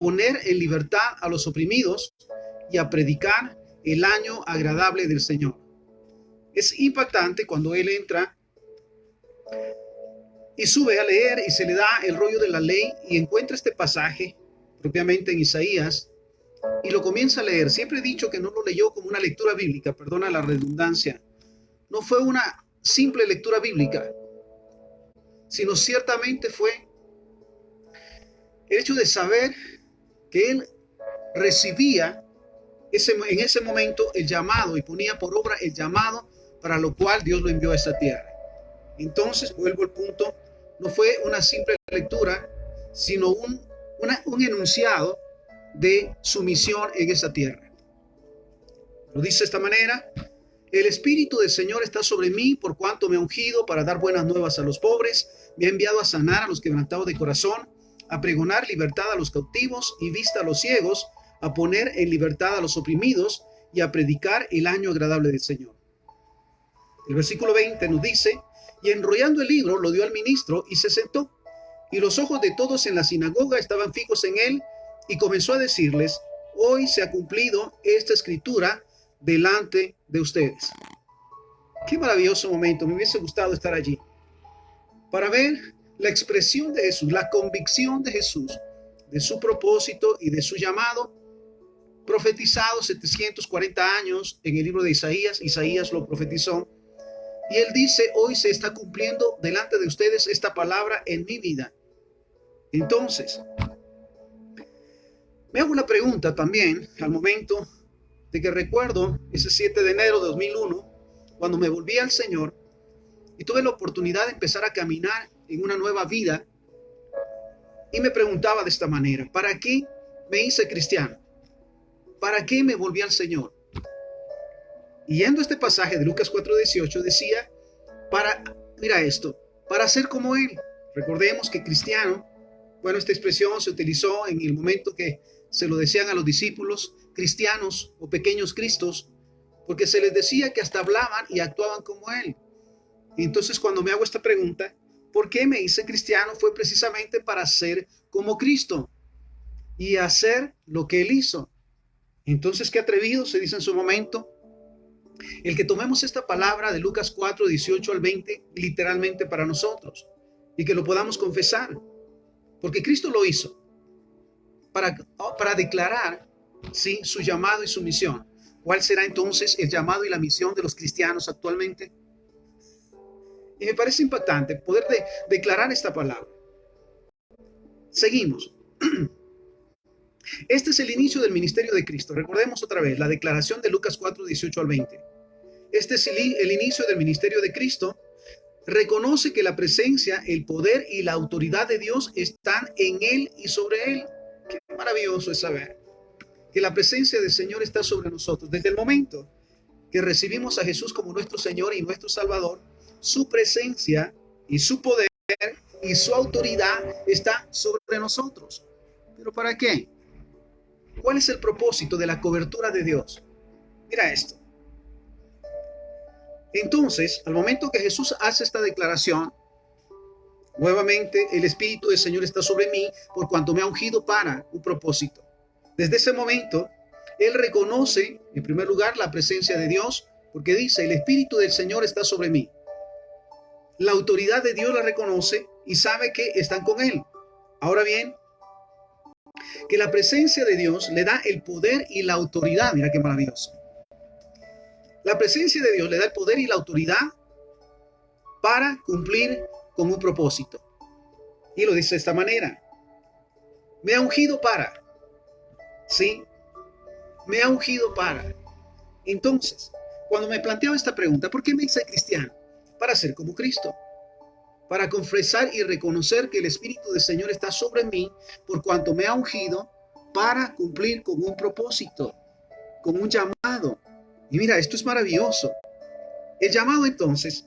poner en libertad a los oprimidos y a predicar el año agradable del Señor. Es impactante cuando él entra y sube a leer y se le da el rollo de la ley y encuentra este pasaje propiamente en Isaías y lo comienza a leer. Siempre he dicho que no lo leyó como una lectura bíblica, perdona la redundancia. No fue una simple lectura bíblica, sino ciertamente fue el hecho de saber que él recibía en ese momento el llamado y ponía por obra el llamado para lo cual Dios lo envió a esta tierra. Entonces, vuelvo al punto, no fue una simple lectura, sino un enunciado de su misión en esta tierra. Lo dice de esta manera: el Espíritu del Señor está sobre mí, por cuanto me ha ungido para dar buenas nuevas a los pobres, me ha enviado a sanar a los quebrantados de corazón, a pregonar libertad a los cautivos y vista a los ciegos, a poner en libertad a los oprimidos y a predicar el año agradable del Señor. El versículo 20 nos dice: y enrollando el libro lo dio al ministro y se sentó, y los ojos de todos en la sinagoga estaban fijos en él, y comenzó a decirles: hoy se ha cumplido esta escritura delante de ustedes. Qué maravilloso momento, me hubiese gustado estar allí para ver la expresión de Jesús, la convicción de Jesús, de su propósito y de su llamado, profetizado 740 años en el libro de Isaías. Isaías lo profetizó. Y él dice: hoy se está cumpliendo delante de ustedes esta palabra en mi vida. Entonces, me hago una pregunta también al momento de que recuerdo ese 7 de enero de 2001, cuando me volví al Señor y tuve la oportunidad de empezar a caminar en una nueva vida. Y me preguntaba de esta manera: ¿para qué me hice cristiano? ¿Para qué me volví al Señor? Y yendo a este pasaje de Lucas 4:18 decía, mira esto, para ser como Él. Recordemos que cristiano, bueno, esta expresión se utilizó en el momento que se lo decían a los discípulos, cristianos o pequeños cristos, porque se les decía que hasta hablaban y actuaban como Él. Y entonces cuando me hago esta pregunta, ¿por qué me hice cristiano? Fue precisamente para ser como Cristo y hacer lo que Él hizo. Entonces, qué atrevido se dice en su momento el que tomemos esta palabra de Lucas 4:18 al 20 literalmente para nosotros y que lo podamos confesar, porque Cristo lo hizo para declarar, ¿sí?, su llamado y su misión. ¿Cuál será entonces el llamado y la misión de los cristianos actualmente? Y me parece impactante poder declarar esta palabra. Seguimos. Este es el inicio del ministerio de Cristo. Recordemos otra vez la declaración de Lucas 4:18 al 20. Este es el inicio del ministerio de Cristo. Reconoce que la presencia, el poder y la autoridad de Dios están en Él y sobre Él. Qué maravilloso es saber que la presencia del Señor está sobre nosotros. Desde el momento que recibimos a Jesús como nuestro Señor y nuestro Salvador, su presencia y su poder y su autoridad está sobre nosotros. ¿Pero para qué? ¿Cuál es el propósito de la cobertura de Dios? Mira esto. Entonces, al momento que Jesús hace esta declaración, nuevamente el Espíritu del Señor está sobre mí por cuanto me ha ungido para un propósito. Desde ese momento, Él reconoce, en primer lugar, la presencia de Dios, porque dice: el Espíritu del Señor está sobre mí. La autoridad de Dios la reconoce y sabe que están con Él. Ahora bien, que la presencia de Dios le da el poder y la autoridad. Mira qué maravilloso. La presencia de Dios le da el poder y la autoridad para cumplir con un propósito. Y lo dice de esta manera: me ha ungido para. ¿Sí? Me ha ungido para. Entonces, cuando me planteaba esta pregunta, ¿por qué me hice cristiano? Para ser como Cristo. Para confesar y reconocer que el Espíritu del Señor está sobre mí por cuanto me ha ungido para cumplir con un propósito, con un llamado. Y mira, esto es maravilloso. El llamado entonces,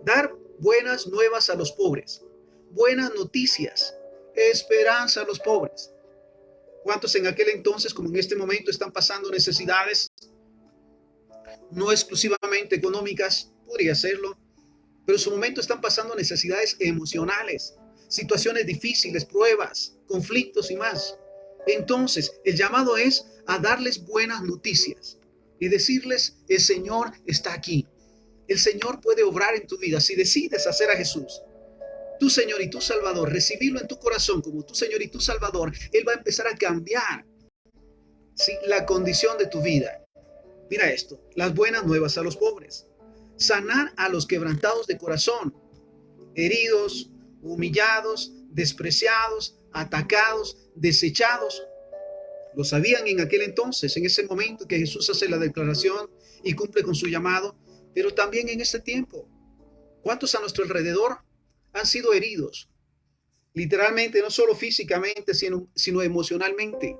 dar buenas nuevas a los pobres, buenas noticias, esperanza a los pobres. ¿Cuántos en aquel entonces, como en este momento, están pasando necesidades? No exclusivamente económicas, podría serlo, pero en su momento están pasando necesidades emocionales, situaciones difíciles, pruebas, conflictos y más. Entonces, el llamado es a darles buenas noticias y decirles, el Señor está aquí. El Señor puede obrar en tu vida si decides hacer a Jesús tu Señor y tu Salvador, recibirlo en tu corazón como tu Señor y tu Salvador. Él va a empezar a cambiar, ¿sí?, la condición de tu vida. Mira esto, las buenas nuevas a los pobres. Sanar a los quebrantados de corazón, heridos, humillados, despreciados, atacados, desechados. Lo sabían en aquel entonces, en ese momento que Jesús hace la declaración y cumple con su llamado, pero también en este tiempo. ¿Cuántos a nuestro alrededor han sido heridos? Literalmente, no solo físicamente, sino emocionalmente.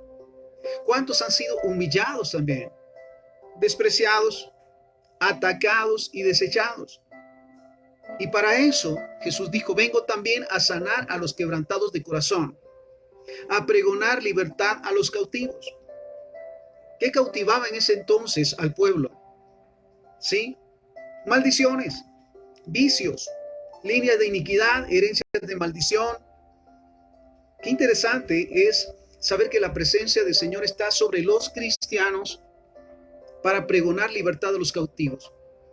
¿Cuántos han sido humillados también? Despreciados, atacados y desechados. Y para eso Jesús dijo, vengo también a sanar a los quebrantados de corazón, a pregonar libertad a los cautivos. ¿Qué cautivaba en ese entonces al pueblo? ¿Sí? Maldiciones, vicios, líneas de iniquidad, herencias de maldición. Qué interesante es saber que la presencia del Señor está sobre los cristianos para pregonar libertad a los cautivos,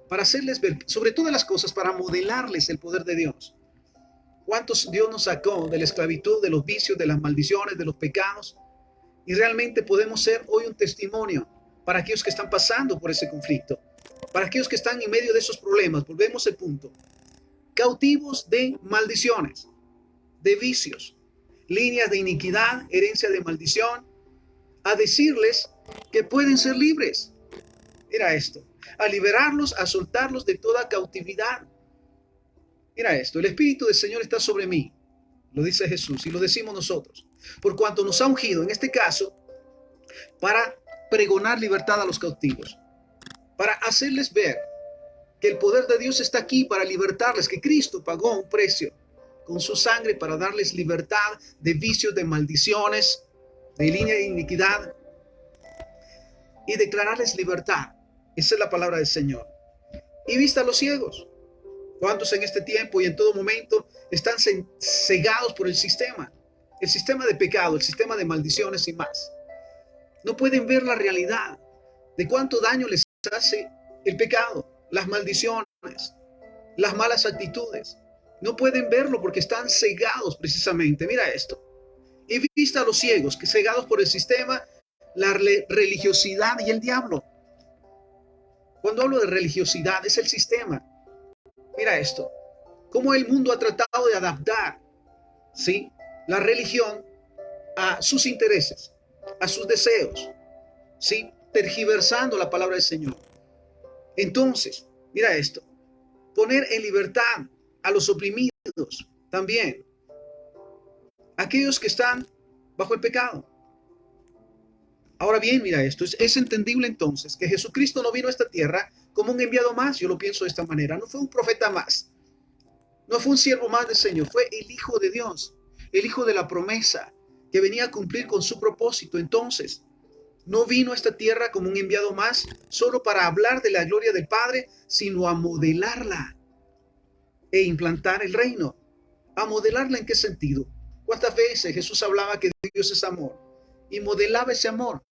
para hacerles ver, sobre todas las cosas, para modelarles el poder de Dios. ¿Cuántos Dios nos sacó de la esclavitud, de los vicios, de las maldiciones, de los pecados? Y realmente podemos ser hoy un testimonio para aquellos que están pasando por ese conflicto, para aquellos que están en medio de esos problemas. Volvemos al punto. Cautivos de maldiciones, de vicios, líneas de iniquidad, herencia de maldición, a decirles que pueden ser libres. Mira esto, a liberarlos, a soltarlos de toda cautividad. Mira esto, el Espíritu del Señor está sobre mí, lo dice Jesús y lo decimos nosotros, por cuanto nos ha ungido, en este caso, para pregonar libertad a los cautivos, para hacerles ver que el poder de Dios está aquí para libertarles, que Cristo pagó un precio con su sangre para darles libertad de vicios, de maldiciones, de línea de iniquidad y declararles libertad. Esa es la palabra del Señor. Y vista a los ciegos. ¿Cuántos en este tiempo y en todo momento están cegados por el sistema de pecado, el sistema de maldiciones y más? No pueden ver la realidad de cuánto daño les hace el pecado, las maldiciones, las malas actitudes. No pueden verlo porque están cegados precisamente. Mira esto. Y vista a los ciegos, que cegados por el sistema, la religiosidad y el diablo. Cuando hablo de religiosidad, es el sistema. Mira esto. Cómo el mundo ha tratado de adaptar, ¿sí?, la religión a sus intereses, a sus deseos, ¿sí?, tergiversando la palabra del Señor. Entonces, mira esto. Poner en libertad a los oprimidos también. Aquellos que están bajo el pecado. Ahora bien, mira esto, es entendible entonces que Jesucristo no vino a esta tierra como un enviado más. Yo lo pienso de esta manera. No fue un profeta más, no fue un siervo más del Señor, fue el Hijo de Dios, el Hijo de la promesa, que venía a cumplir con su propósito. Entonces, no vino a esta tierra como un enviado más, solo para hablar de la gloria del Padre, sino a modelarla e implantar el reino. ¿A modelarla en qué sentido? ¿Cuántas veces Jesús hablaba que Dios es amor y modelaba ese amor?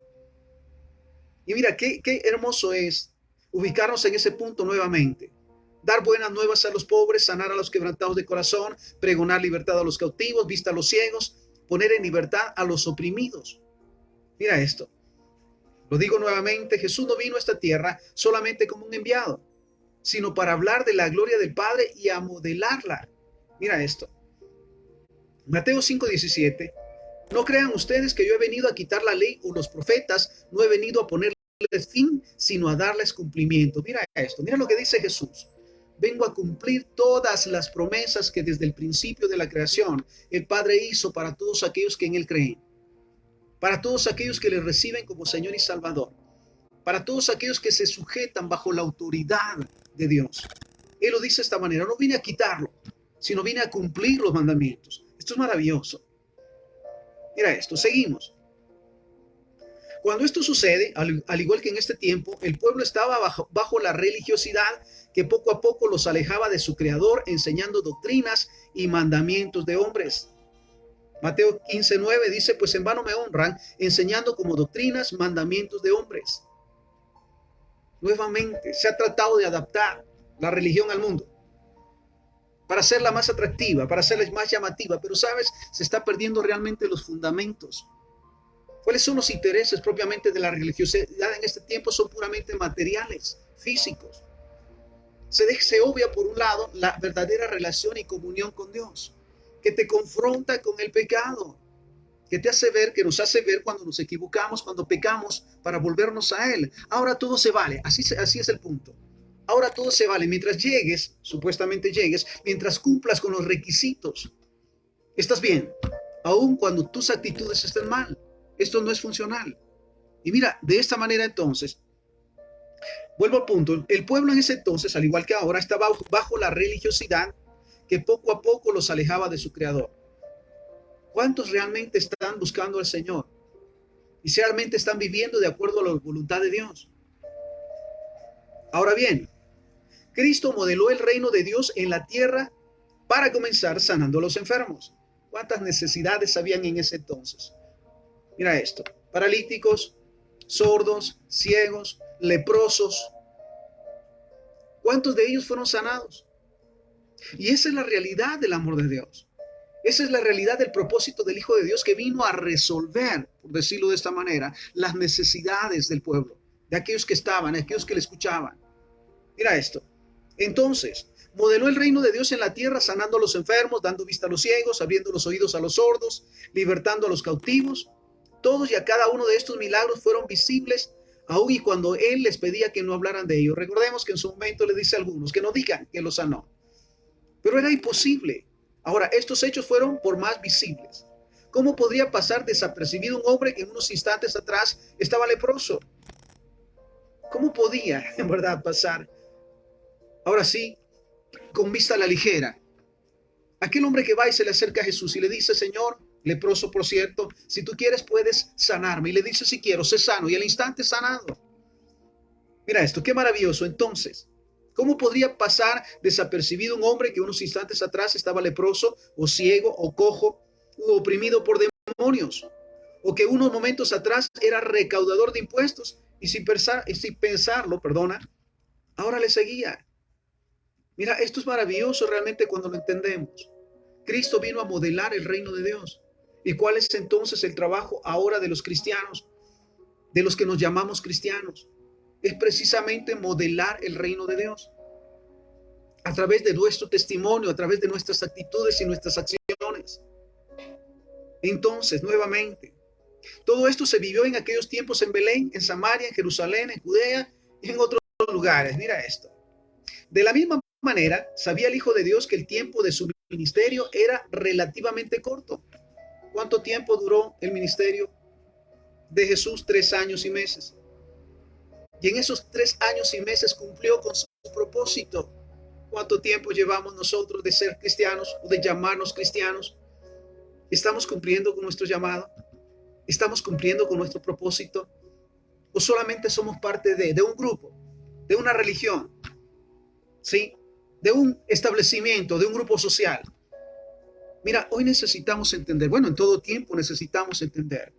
Y mira, qué hermoso es ubicarnos en ese punto nuevamente. Dar buenas nuevas a los pobres, sanar a los quebrantados de corazón, pregonar libertad a los cautivos, vista a los ciegos, poner en libertad a los oprimidos. Mira esto. Lo digo nuevamente, Jesús no vino a esta tierra solamente como un enviado, sino para hablar de la gloria del Padre y a modelarla. Mira esto. Mateo 5:17. No crean ustedes que yo he venido a quitar la ley o los profetas, no he venido a ponerles fin, sino a darles cumplimiento. Mira esto, mira lo que dice Jesús. Vengo a cumplir todas las promesas que desde el principio de la creación el Padre hizo para todos aquellos que en Él creen, para todos aquellos que le reciben como Señor y Salvador, para todos aquellos que se sujetan bajo la autoridad de Dios. Él lo dice de esta manera, no vine a quitarlo, sino vine a cumplir los mandamientos. Esto es maravilloso. Mira esto, seguimos. Cuando esto sucede, al igual que en este tiempo, el pueblo estaba bajo la religiosidad que poco a poco los alejaba de su Creador, enseñando doctrinas y mandamientos de hombres. Mateo 15:9 dice, pues en vano me honran, enseñando como doctrinas mandamientos de hombres. Nuevamente, se ha tratado de adaptar la religión al mundo para hacerla más atractiva, para hacerla más llamativa, pero sabes, se está perdiendo realmente los fundamentos. ¿Cuáles son los intereses propiamente de la religiosidad en este tiempo? Son puramente materiales, físicos. Se obvia por un lado la verdadera relación y comunión con Dios, que te confronta con el pecado, que te hace ver, que nos hace ver cuando nos equivocamos, cuando pecamos, para volvernos a Él. Ahora todo se vale, así es el punto. Ahora todo se vale mientras llegues, supuestamente llegues, mientras cumplas con los requisitos. Estás bien, aun cuando tus actitudes estén mal. Esto no es funcional. Y mira, de esta manera entonces, vuelvo al punto, el pueblo en ese entonces, al igual que ahora, estaba bajo la religiosidad que poco a poco los alejaba de su Creador. ¿Cuántos realmente están buscando al Señor? Y si realmente están viviendo de acuerdo a la voluntad de Dios. Ahora bien, Cristo modeló el reino de Dios en la tierra para comenzar sanando a los enfermos. ¿Cuántas necesidades habían en ese entonces? Mira esto, paralíticos, sordos, ciegos, leprosos. ¿Cuántos de ellos fueron sanados? Y esa es la realidad del amor de Dios. Esa es la realidad del propósito del Hijo de Dios que vino a resolver, por decirlo de esta manera, las necesidades del pueblo, de aquellos que estaban, de aquellos que le escuchaban. Mira esto. Entonces, modeló el reino de Dios en la tierra, sanando a los enfermos, dando vista a los ciegos, abriendo los oídos a los sordos, libertando a los cautivos. Todos y a cada uno de estos milagros fueron visibles, aun y cuando Él les pedía que no hablaran de ellos. Recordemos que en su momento le dice a algunos que no digan que los sanó. Pero era imposible. Ahora, estos hechos fueron por más visibles. ¿Cómo podría pasar desapercibido un hombre que en unos instantes atrás estaba leproso? ¿Cómo podía, en verdad, pasar? Ahora sí, con vista a la ligera. Aquel hombre que va y se le acerca a Jesús y le dice, Señor, leproso por cierto, si tú quieres puedes sanarme. Y le dice, si quiero, sé sano. Y al instante sanado. Mira esto, qué maravilloso. Entonces, ¿cómo podría pasar desapercibido un hombre que unos instantes atrás estaba leproso o ciego o cojo o oprimido por demonios? O que unos momentos atrás era recaudador de impuestos y sin pensarlo, ahora le seguía. Mira, esto es maravilloso realmente cuando lo entendemos. Cristo vino a modelar el reino de Dios. ¿Y cuál es entonces el trabajo ahora de los cristianos, de los que nos llamamos cristianos? Es precisamente modelar el reino de Dios a través de nuestro testimonio, a través de nuestras actitudes y nuestras acciones. Entonces, nuevamente, todo esto se vivió en aquellos tiempos en Belén, en Samaria, en Jerusalén, en Judea y en otros lugares. Mira esto. De la misma manera, sabía el Hijo de Dios que el tiempo de su ministerio era relativamente corto. ¿Cuánto tiempo duró el ministerio de Jesús? 3 años y meses. Y en esos 3 años y meses cumplió con su propósito. ¿Cuánto tiempo llevamos nosotros de ser cristianos o de llamarnos cristianos? ¿Estamos cumpliendo con nuestro llamado? ¿Estamos cumpliendo con nuestro propósito? ¿O solamente somos parte de un grupo, de una religión? ¿Sí? De un establecimiento, de un grupo social. Mira, hoy necesitamos entender, bueno, en todo tiempo necesitamos entender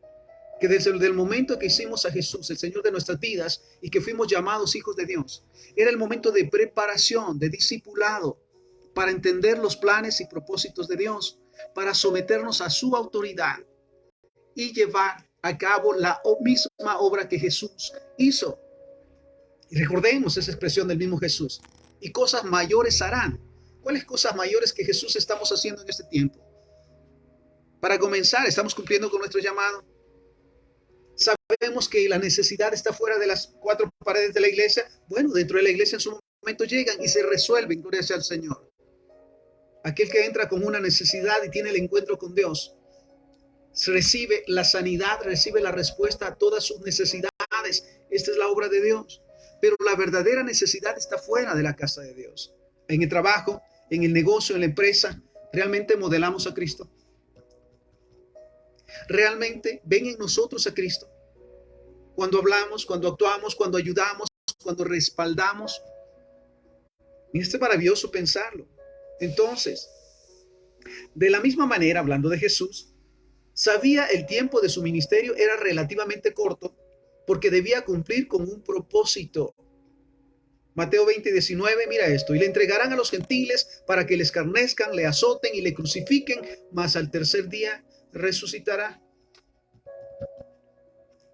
que desde el momento que hicimos a Jesús el Señor de nuestras vidas y que fuimos llamados hijos de Dios, era el momento de preparación, de discipulado, para entender los planes y propósitos de Dios, para someternos a su autoridad y llevar a cabo la misma obra que Jesús hizo. Y recordemos esa expresión del mismo Jesús. Y cosas mayores harán. ¿Cuáles cosas mayores que Jesús estamos haciendo en este tiempo? Para comenzar, estamos cumpliendo con nuestro llamado. Sabemos que la necesidad está fuera de las 4 paredes de la iglesia. Bueno, dentro de la iglesia en su momento llegan y se resuelven, gloria sea al Señor. Aquel que entra con una necesidad y tiene el encuentro con Dios, recibe la sanidad, recibe la respuesta a todas sus necesidades. Esta es la obra de Dios. Pero la verdadera necesidad está fuera de la casa de Dios. En el trabajo, en el negocio, en la empresa, ¿realmente modelamos a Cristo? ¿Realmente ven en nosotros a Cristo? Cuando hablamos, cuando actuamos, cuando ayudamos, cuando respaldamos. Y esto es maravilloso pensarlo. Entonces, de la misma manera, hablando de Jesús, Sabía el tiempo de su ministerio era relativamente corto porque debía cumplir con un propósito. Mateo 20:19, mira esto, y le entregarán a los gentiles para que le escarnezcan, le azoten y le crucifiquen, mas al tercer día resucitará.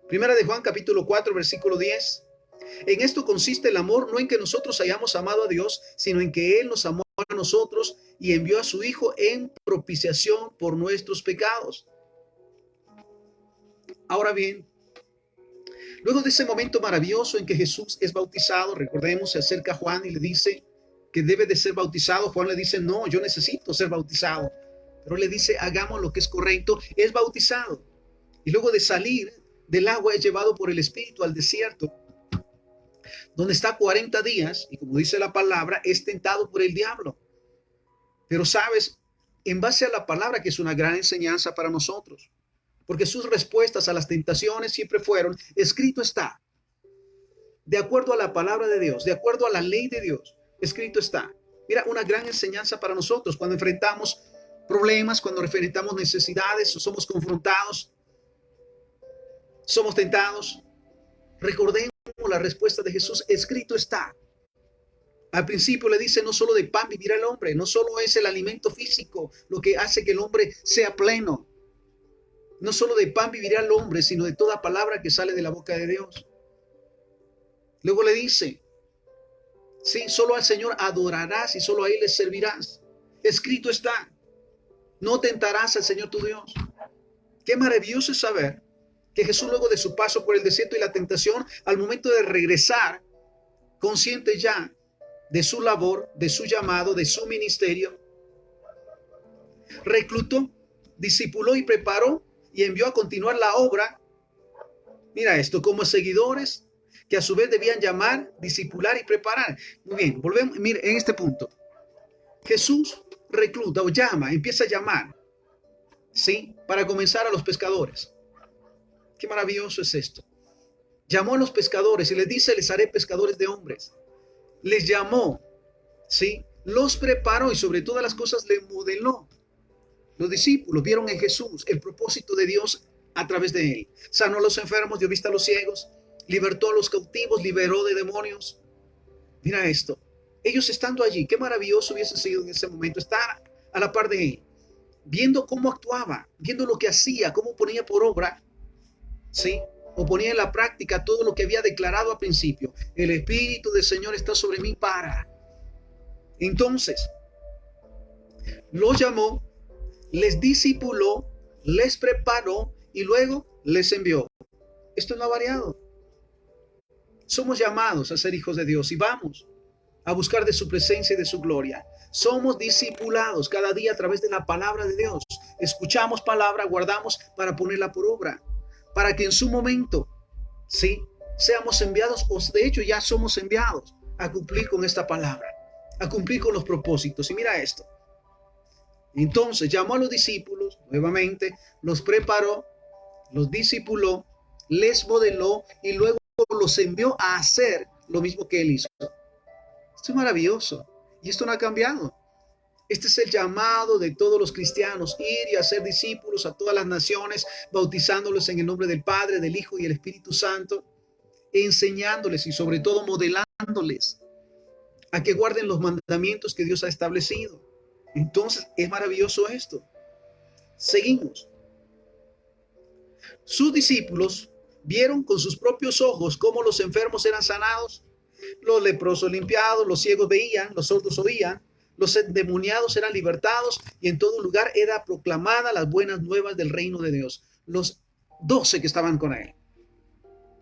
Primera de Juan capítulo 4, versículo 10. En esto consiste el amor, no en que nosotros hayamos amado a Dios, sino en que Él nos amó a nosotros y envió a su Hijo en propiciación por nuestros pecados. Ahora bien, luego de ese momento maravilloso en que Jesús es bautizado, recordemos, se acerca a Juan y le dice que debe de ser bautizado. Juan le dice, no, yo necesito ser bautizado. Pero le dice, hagamos lo que es correcto, es bautizado. Y luego de salir del agua es llevado por el Espíritu al desierto, donde está 40 días, y como dice la palabra, es tentado por el diablo. Pero sabes, en base a la palabra, que es una gran enseñanza para nosotros, porque sus respuestas a las tentaciones siempre fueron, escrito está, de acuerdo a la palabra de Dios, de acuerdo a la ley de Dios, escrito está. Mira, una gran enseñanza para nosotros cuando enfrentamos problemas, cuando enfrentamos necesidades, somos confrontados, somos tentados. Recordemos la respuesta de Jesús, escrito está. Al principio le dice, no solo de pan vivirá el hombre, no solo es el alimento físico lo que hace que el hombre sea pleno. No solo de pan vivirá el hombre, sino de toda palabra que sale de la boca de Dios. Luego le dice, sí, solo al Señor adorarás y solo a Él le servirás. Escrito está, no tentarás al Señor tu Dios. Qué maravilloso es saber que Jesús, luego de su paso por el desierto y la tentación, al momento de regresar, consciente ya de su labor, de su llamado, de su ministerio, reclutó, discipuló y preparó y envió a continuar la obra. Mira esto, como seguidores que a su vez debían llamar, discipular y preparar. Muy bien, volvemos, mire, en este punto. Jesús recluta o llama, empieza a llamar, ¿sí? Para comenzar a los pescadores. Qué maravilloso es esto. Llamó a los pescadores y les dice, les haré pescadores de hombres. Les llamó, ¿sí? Los preparó y sobre todas las cosas les modeló. Los discípulos vieron en Jesús el propósito de Dios a través de él. Sanó a los enfermos, dio vista a los ciegos, libertó a los cautivos, liberó de demonios. Mira esto. Ellos estando allí, qué maravilloso hubiese sido en ese momento estar a la par de él, viendo cómo actuaba, viendo lo que hacía, cómo ponía por obra, ¿sí? O ponía en la práctica todo lo que había declarado al principio. El Espíritu del Señor está sobre mí para. Entonces, los llamó, les discipuló, les preparó y luego les envió. Esto no ha variado. Somos llamados a ser hijos de Dios y vamos a buscar de su presencia y de su gloria. Somos discipulados cada día a través de la palabra de Dios. Escuchamos palabra, guardamos para ponerla por obra, para que en su momento, sí, seamos enviados, o de hecho ya somos enviados a cumplir con esta palabra, a cumplir con los propósitos. Y mira esto. Entonces llamó a los discípulos nuevamente, los preparó, los discipuló, les modeló y luego los envió a hacer lo mismo que él hizo. Esto es maravilloso y esto no ha cambiado. Este es el llamado de todos los cristianos, ir y hacer discípulos a todas las naciones, bautizándolos en el nombre del Padre, del Hijo y del Espíritu Santo, enseñándoles y sobre todo modelándoles a que guarden los mandamientos que Dios ha establecido. Entonces es maravilloso esto. Seguimos. Sus discípulos vieron con sus propios ojos cómo los enfermos eran sanados, los leprosos limpiados, los ciegos veían, los sordos oían, los endemoniados eran libertados y en todo lugar era proclamada las buenas nuevas del reino de Dios. Los 12 que estaban con él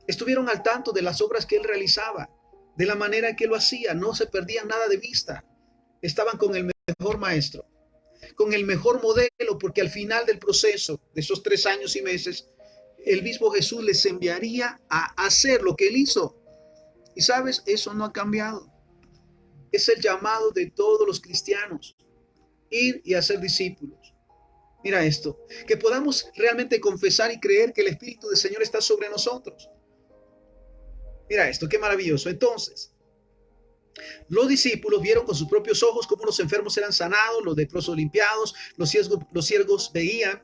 estuvieron al tanto de las obras que él realizaba, de la manera que lo hacía, no se perdían nada de vista. Estaban con el mejor maestro, con el mejor modelo, porque al final del proceso de esos 3 años y meses, el mismo Jesús les enviaría a hacer lo que él hizo. Y sabes, eso no ha cambiado. Es el llamado de todos los cristianos, ir y hacer discípulos. Mira esto, que podamos realmente confesar y creer que el Espíritu del Señor está sobre nosotros. Mira esto, qué maravilloso. Entonces, los discípulos vieron con sus propios ojos cómo los enfermos eran sanados, los leprosos limpiados, los ciegos veían,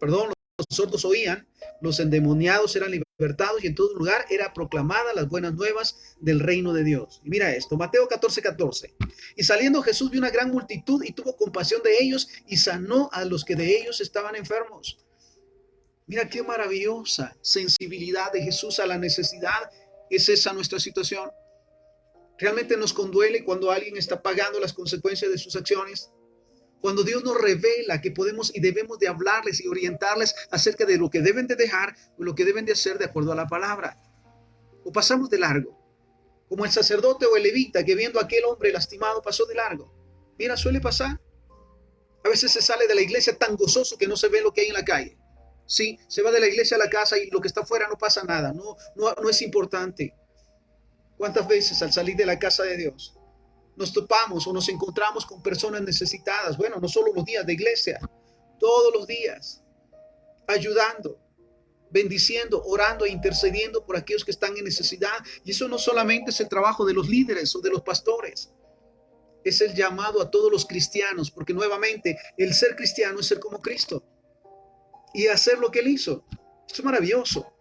sordos oían, los endemoniados eran libertados y en todo lugar era proclamada las buenas nuevas del reino de Dios. Y mira esto, Mateo 14:14. Y saliendo Jesús vio una gran multitud y tuvo compasión de ellos y sanó a los que de ellos estaban enfermos. Mira qué maravillosa sensibilidad de Jesús a la necesidad. ¿Es esa nuestra situación? ¿Realmente nos conduele cuando alguien está pagando las consecuencias de sus acciones? Cuando Dios nos revela que podemos y debemos de hablarles y orientarles acerca de lo que deben de dejar o lo que deben de hacer de acuerdo a la palabra. O pasamos de largo, como el sacerdote o el levita que viendo a aquel hombre lastimado pasó de largo. Mira, suele pasar. A veces se sale de la iglesia tan gozoso que no se ve lo que hay en la calle. Sí, se va de la iglesia a la casa y lo que está afuera no pasa nada, no es importante. ¿Cuántas veces al salir de la casa de Dios nos topamos o nos encontramos con personas necesitadas? Bueno, no solo los días de iglesia, todos los días, ayudando, bendiciendo, orando e intercediendo por aquellos que están en necesidad. Y eso no solamente es el trabajo de los líderes o de los pastores, es el llamado a todos los cristianos, porque nuevamente el ser cristiano es ser como Cristo y hacer lo que Él hizo. Esto es maravilloso.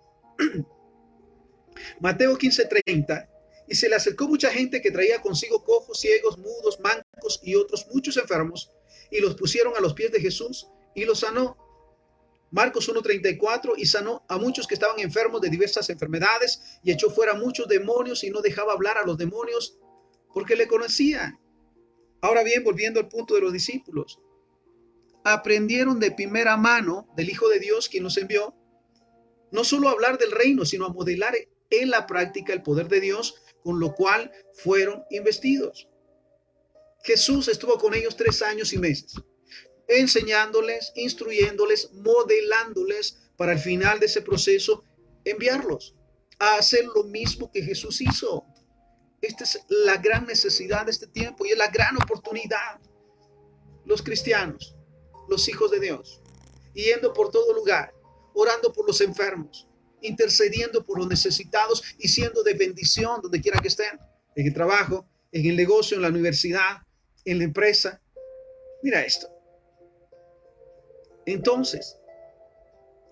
Mateo 15:30. Y se le acercó mucha gente que traía consigo cojos, ciegos, mudos, mancos y otros muchos enfermos, y los pusieron a los pies de Jesús y los sanó. Marcos 1:34. Y sanó a muchos que estaban enfermos de diversas enfermedades y echó fuera muchos demonios y no dejaba hablar a los demonios porque le conocían. Ahora bien, volviendo al punto de los discípulos, aprendieron de primera mano del Hijo de Dios, quien los envió, no solo a hablar del reino, sino a modelar en la práctica el poder de Dios, con lo cual fueron investidos. Jesús estuvo con ellos 3 años y meses, enseñándoles, instruyéndoles, modelándoles, para al final de ese proceso enviarlos a hacer lo mismo que Jesús hizo. Esta es la gran necesidad de este tiempo y es la gran oportunidad. Los cristianos, los hijos de Dios, yendo por todo lugar, orando por los enfermos, intercediendo por los necesitados y siendo de bendición donde quiera que estén, en el trabajo, en el negocio, en la universidad, en la empresa. Mira esto. Entonces,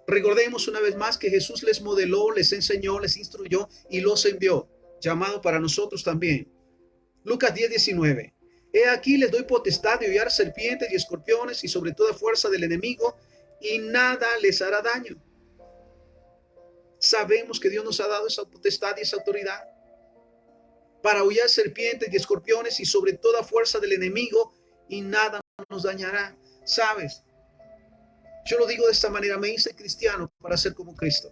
recordemos una vez más que Jesús les modeló, les enseñó, les instruyó y los envió, llamado para nosotros también. Lucas 10:19. He aquí les doy potestad de hollar serpientes y escorpiones y sobre toda fuerza del enemigo, y nada les hará daño. Sabemos que Dios nos ha dado esa potestad y esa autoridad para hollar serpientes y escorpiones y sobre toda fuerza del enemigo, y nada nos dañará. ¿Sabes? Yo lo digo de esta manera, me hice cristiano para ser como Cristo,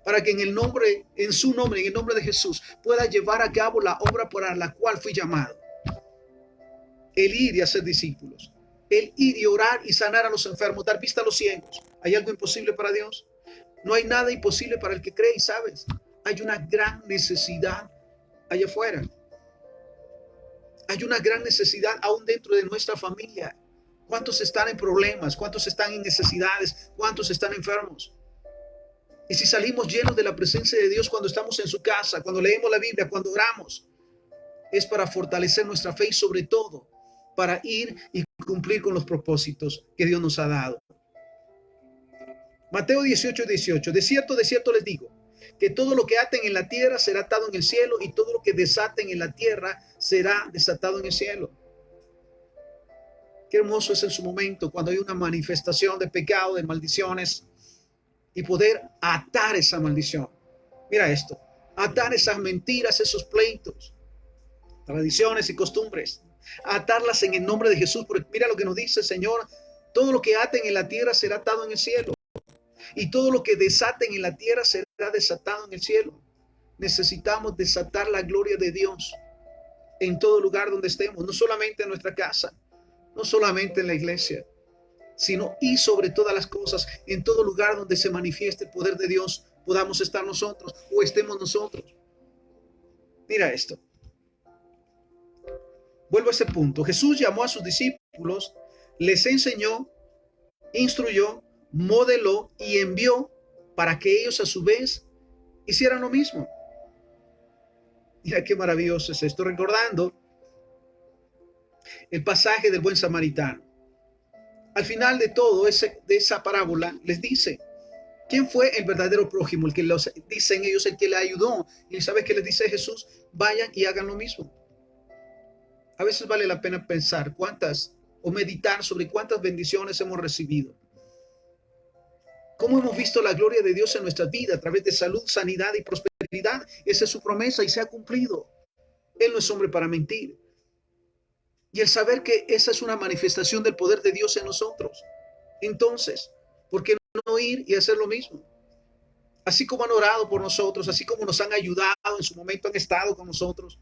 para que en el nombre, en su nombre, en el nombre de Jesús, pueda llevar a cabo la obra para la cual fui llamado. El ir y hacer discípulos, el ir y orar y sanar a los enfermos, dar vista a los ciegos. ¿Hay algo imposible para Dios? No hay nada imposible para el que cree, y sabes, hay una gran necesidad allá afuera. Hay una gran necesidad aún dentro de nuestra familia. ¿Cuántos están en problemas? ¿Cuántos están en necesidades? ¿Cuántos están enfermos? Y si salimos llenos de la presencia de Dios cuando estamos en su casa, cuando leemos la Biblia, cuando oramos, es para fortalecer nuestra fe y sobre todo para ir y cumplir con los propósitos que Dios nos ha dado. Mateo 18:18. De cierto les digo, que todo lo que aten en la tierra será atado en el cielo, y todo lo que desaten en la tierra será desatado en el cielo. Qué hermoso es en su momento cuando hay una manifestación de pecado, de maldiciones, y poder atar esa maldición. Mira esto, atar esas mentiras, esos pleitos, tradiciones y costumbres, atarlas en el nombre de Jesús, porque mira lo que nos dice el Señor: todo lo que aten en la tierra será atado en el cielo, y todo lo que desaten en la tierra será desatado en el cielo. Necesitamos desatar la gloria de Dios en todo lugar donde estemos, no solamente en nuestra casa, no solamente en la iglesia, sino y sobre todas las cosas, en todo lugar donde se manifieste el poder de Dios, podamos estar nosotros o estemos nosotros. Mira esto. Vuelvo a ese punto. Jesús llamó a sus discípulos, les enseñó, instruyó, modeló y envió para que ellos a su vez hicieran lo mismo. Mira qué maravilloso es esto, recordando el pasaje del buen samaritano. Al final de todo de esa parábola les dice: ¿Quién fue el verdadero prójimo? El que los dicen ellos, el que le ayudó. Y ¿sabes qué les dice Jesús? Vayan y hagan lo mismo. A veces vale la pena pensar o meditar sobre cuántas bendiciones hemos recibido. Cómo hemos visto la gloria de Dios en nuestra vida a través de salud, sanidad y prosperidad. Esa es su promesa y se ha cumplido. Él no es hombre para mentir. Y el saber que esa es una manifestación del poder de Dios en nosotros. Entonces, ¿por qué no ir y hacer lo mismo? Así como han orado por nosotros, así como nos han ayudado en su momento, han estado con nosotros,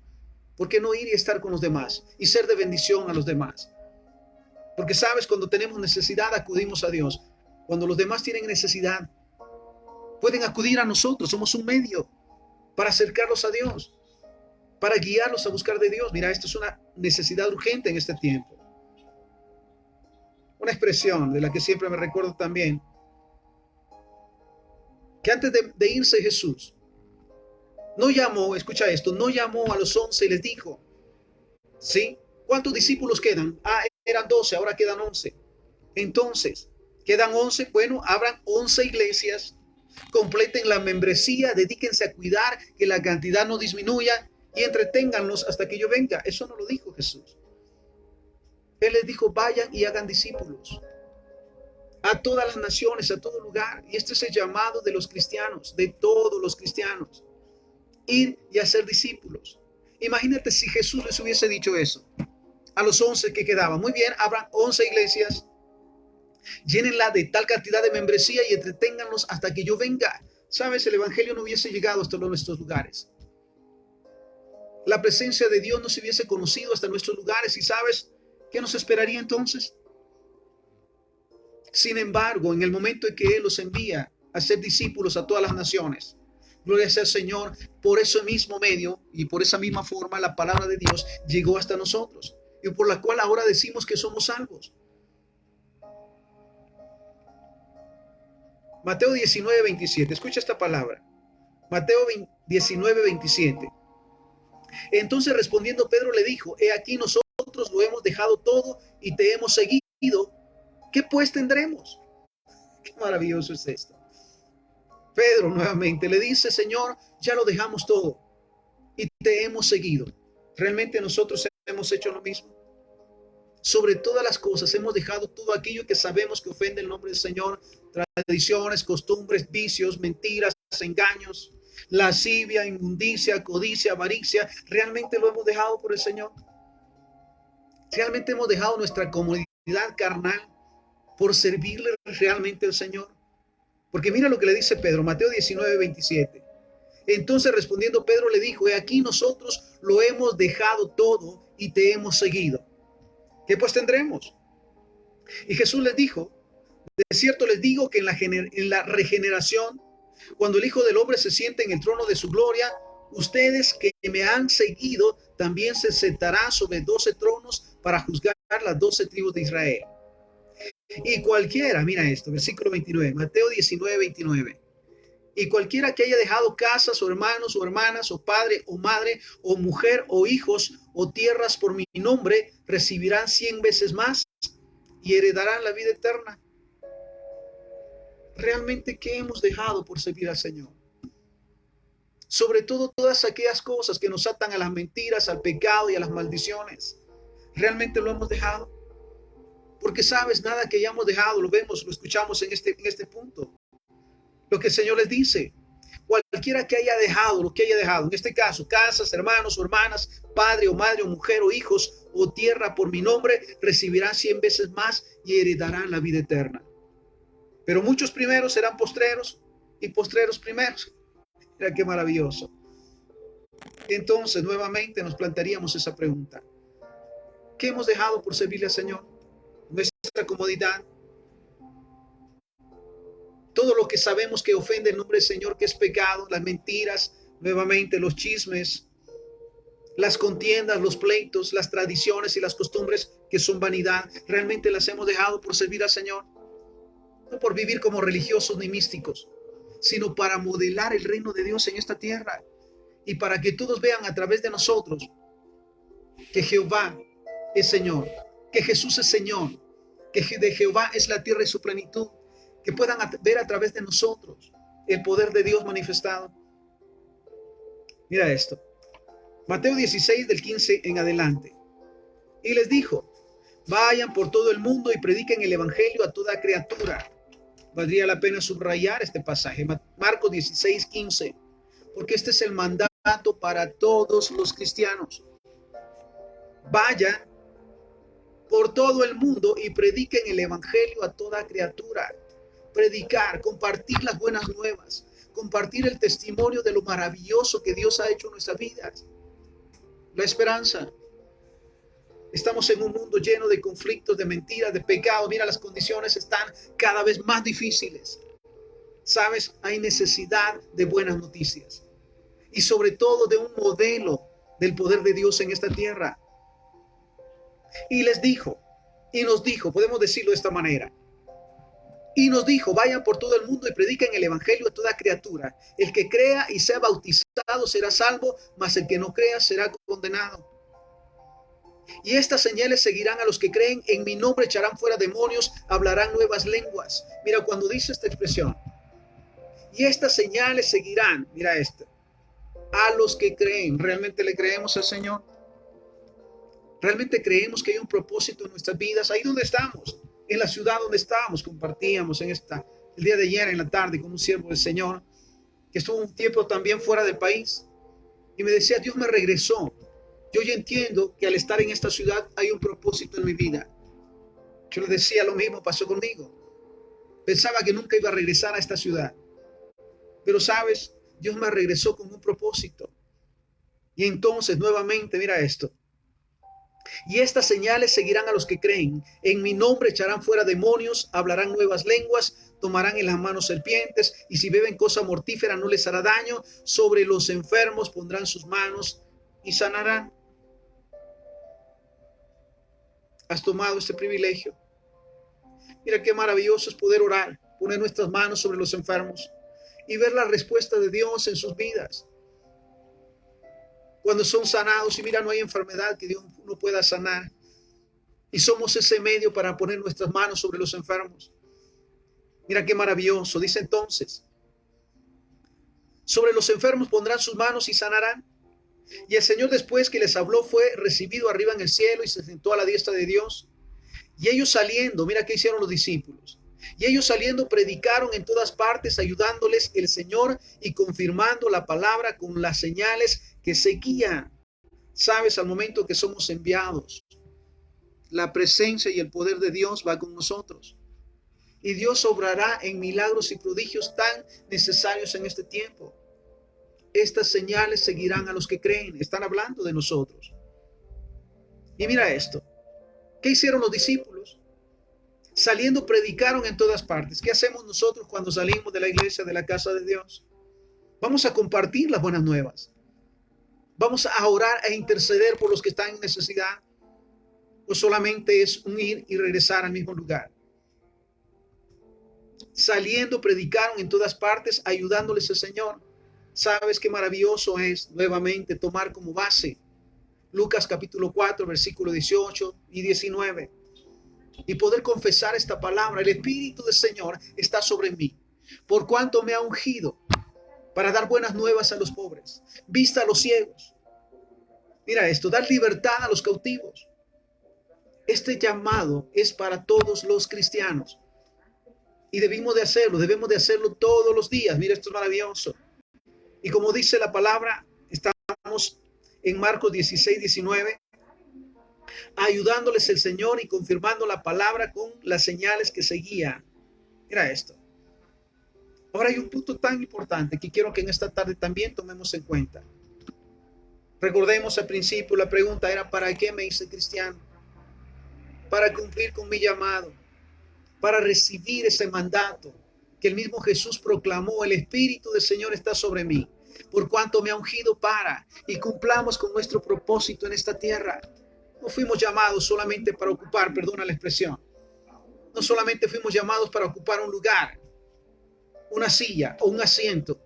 ¿por qué no ir y estar con los demás y ser de bendición a los demás? Porque sabes, cuando tenemos necesidad, acudimos a Dios. Cuando los demás tienen necesidad, pueden acudir a nosotros. Somos un medio para acercarlos a Dios, para guiarlos a buscar de Dios. Mira, esto es una necesidad urgente en este tiempo. Una expresión de la que siempre me recuerdo también, que antes de irse Jesús, no llamó, escucha esto, no llamó a los 11 y les dijo, ¿sí? ¿Cuántos discípulos quedan? Eran 12, ahora quedan 11. Entonces, quedan 11, bueno, abran 11 iglesias, completen la membresía, dedíquense a cuidar que la cantidad no disminuya y entreténganlos hasta que yo venga. Eso no lo dijo Jesús. Él les dijo, vayan y hagan discípulos a todas las naciones, a todo lugar. Y este es el llamado de los cristianos, de todos los cristianos. Ir y hacer discípulos. Imagínate si Jesús les hubiese dicho eso a los 11 que quedaban. Muy bien, abran 11 iglesias, llénenla de tal cantidad de membresía y entreténganlos hasta que yo venga. Sabes, el evangelio no hubiese llegado hasta nuestros lugares. La presencia de Dios no se hubiese conocido hasta nuestros lugares. Y sabes, ¿qué nos esperaría entonces? Sin embargo, en el momento en que Él los envía a ser discípulos a todas las naciones, gloria sea al Señor, por ese mismo medio y por esa misma forma la palabra de Dios llegó hasta nosotros y por la cual ahora decimos que somos salvos. Mateo 19:27, escucha esta palabra. Mateo 19:27. Entonces respondiendo Pedro le dijo, he aquí nosotros lo hemos dejado todo y te hemos seguido. ¿Qué pues tendremos? Qué maravilloso es esto. Pedro nuevamente le dice, Señor, ya lo dejamos todo y te hemos seguido. ¿Realmente nosotros hemos hecho lo mismo? Sobre todas las cosas hemos dejado todo aquello que sabemos que ofende el nombre del Señor, tradiciones, costumbres, vicios, mentiras, engaños, lascivia, inmundicia, codicia, avaricia. ¿Realmente lo hemos dejado por el Señor? ¿Realmente hemos dejado nuestra comodidad carnal por servirle realmente al Señor? Porque mira lo que le dice Pedro, Mateo 19:27. Entonces respondiendo Pedro le dijo, he aquí nosotros lo hemos dejado todo y te hemos seguido. ¿Qué pues tendremos? Y Jesús les dijo, de cierto les digo que en la regeneración, cuando el Hijo del Hombre se siente en el trono de su gloria, ustedes que me han seguido también se sentarán sobre 12 tronos para juzgar las 12 tribus de Israel. Y cualquiera, mira esto, versículo 29, Mateo 19:29. Y cualquiera que haya dejado casas o hermanos o hermanas o padre o madre o mujer o hijos o tierras por mi nombre, recibirán 100 veces más y heredarán la vida eterna. ¿Realmente qué hemos dejado por servir al Señor? Sobre todo todas aquellas cosas que nos atan a las mentiras, al pecado y a las maldiciones. ¿Realmente lo hemos dejado? Porque sabes, nada que hayamos dejado, lo vemos, lo escuchamos en este punto. Lo que el Señor les dice, cualquiera que haya dejado, lo que haya dejado, en este caso, casas, hermanos o hermanas, padre o madre o mujer o hijos o tierra por mi nombre, recibirán 100 veces más y heredarán la vida eterna. Pero muchos primeros serán postreros y postreros primeros. Mira qué maravilloso. Entonces, nuevamente nos plantearíamos esa pregunta. ¿Qué hemos dejado por servirle al Señor? Nuestra comodidad, todo lo que sabemos que ofende el nombre del Señor, que es pecado, las mentiras, nuevamente los chismes, las contiendas, los pleitos, las tradiciones y las costumbres que son vanidad, ¿realmente las hemos dejado por servir al Señor? No por vivir como religiosos ni místicos, sino para modelar el reino de Dios en esta tierra y para que todos vean a través de nosotros que Jehová es Señor, que Jesús es Señor, que de Jehová es la tierra y su plenitud, que puedan ver a través de nosotros el poder de Dios manifestado. Mira esto. Mateo 16 del 15 en adelante. Y les dijo, vayan por todo el mundo y prediquen el evangelio a toda criatura. Valdría la pena subrayar este pasaje, Marcos 16, 15, porque este es el mandato para todos los cristianos. Vayan por todo el mundo y prediquen el evangelio a toda criatura. Predicar, compartir las buenas nuevas, compartir el testimonio de lo maravilloso que Dios ha hecho en nuestras vidas. La esperanza. Estamos en un mundo lleno de conflictos, de mentiras, de pecados. Mira, las condiciones están cada vez más difíciles. ¿Sabes? Hay necesidad de buenas noticias. Y sobre todo de un modelo del poder de Dios en esta tierra. Y les dijo, y nos dijo, podemos decirlo de esta manera. Y nos dijo, vayan por todo el mundo y prediquen el evangelio a toda criatura. El que crea y sea bautizado será salvo, mas el que no crea será condenado. Y estas señales seguirán a los que creen, en mi nombre echarán fuera demonios, hablarán nuevas lenguas. Mira, cuando dice esta expresión, y estas señales seguirán, mira esto, a los que creen. ¿Realmente le creemos al Señor? ¿Realmente creemos que hay un propósito en nuestras vidas? Ahí donde estamos, en la ciudad donde estábamos, compartíamos el día de ayer en la tarde con un siervo del Señor, que estuvo un tiempo también fuera del país, y me decía, Dios me regresó. Yo ya entiendo que al estar en esta ciudad hay un propósito en mi vida. Yo le decía, lo mismo pasó conmigo. Pensaba que nunca iba a regresar a esta ciudad. Pero sabes, Dios me regresó con un propósito. Y entonces nuevamente, mira esto. Y estas señales seguirán a los que creen. En mi nombre echarán fuera demonios, hablarán nuevas lenguas, tomarán en las manos serpientes, y si beben cosa mortífera no les hará daño. Sobre los enfermos pondrán sus manos y sanarán. Has tomado este privilegio. Mira qué maravilloso es poder orar, poner nuestras manos sobre los enfermos y ver la respuesta de Dios en sus vidas. Cuando son sanados, y mira, no hay enfermedad que Dios no pueda sanar. Y somos ese medio para poner nuestras manos sobre los enfermos. Mira qué maravilloso. Dice entonces, sobre los enfermos pondrán sus manos y sanarán. Y el Señor, después que les habló, fue recibido arriba en el cielo y se sentó a la diestra de Dios. Y ellos saliendo, mira qué hicieron los discípulos. Y ellos saliendo predicaron en todas partes, ayudándoles el Señor y confirmando la palabra con las señales que seguían. Sabes, al momento que somos enviados, la presencia y el poder de Dios va con nosotros. Y Dios obrará en milagros y prodigios tan necesarios en este tiempo. Estas señales seguirán a los que creen. Están hablando de nosotros. Y mira esto. ¿Qué hicieron los discípulos? Saliendo predicaron en todas partes. ¿Qué hacemos nosotros cuando salimos de la iglesia, de la casa de Dios? Vamos a compartir las buenas nuevas. Vamos a orar e interceder por los que están en necesidad. O solamente es un ir y regresar al mismo lugar. Saliendo predicaron en todas partes, ayudándoles al Señor. ¿Sabes qué maravilloso es nuevamente tomar como base Lucas capítulo 4, versículo 18 y 19? Y poder confesar esta palabra. El Espíritu del Señor está sobre mí, por cuanto me ha ungido para dar buenas nuevas a los pobres, vista a los ciegos. Mira esto, dar libertad a los cautivos. Este llamado es para todos los cristianos. Y debemos de hacerlo todos los días. Mira, esto es maravilloso. Y como dice la palabra, estamos en Marcos 16, 19, ayudándoles el Señor y confirmando la palabra con las señales que seguían. Mira esto. Ahora hay un punto tan importante que quiero que en esta tarde también tomemos en cuenta. Recordemos al principio, la pregunta era, ¿para qué me hice cristiano? Para cumplir con mi llamado, para recibir ese mandato que el mismo Jesús proclamó. El Espíritu del Señor está sobre mí, por cuanto me ha ungido para, y cumplamos con nuestro propósito en esta tierra. No fuimos llamados solamente para ocupar, perdona la expresión, no solamente fuimos llamados para ocupar un lugar, una silla o un asiento.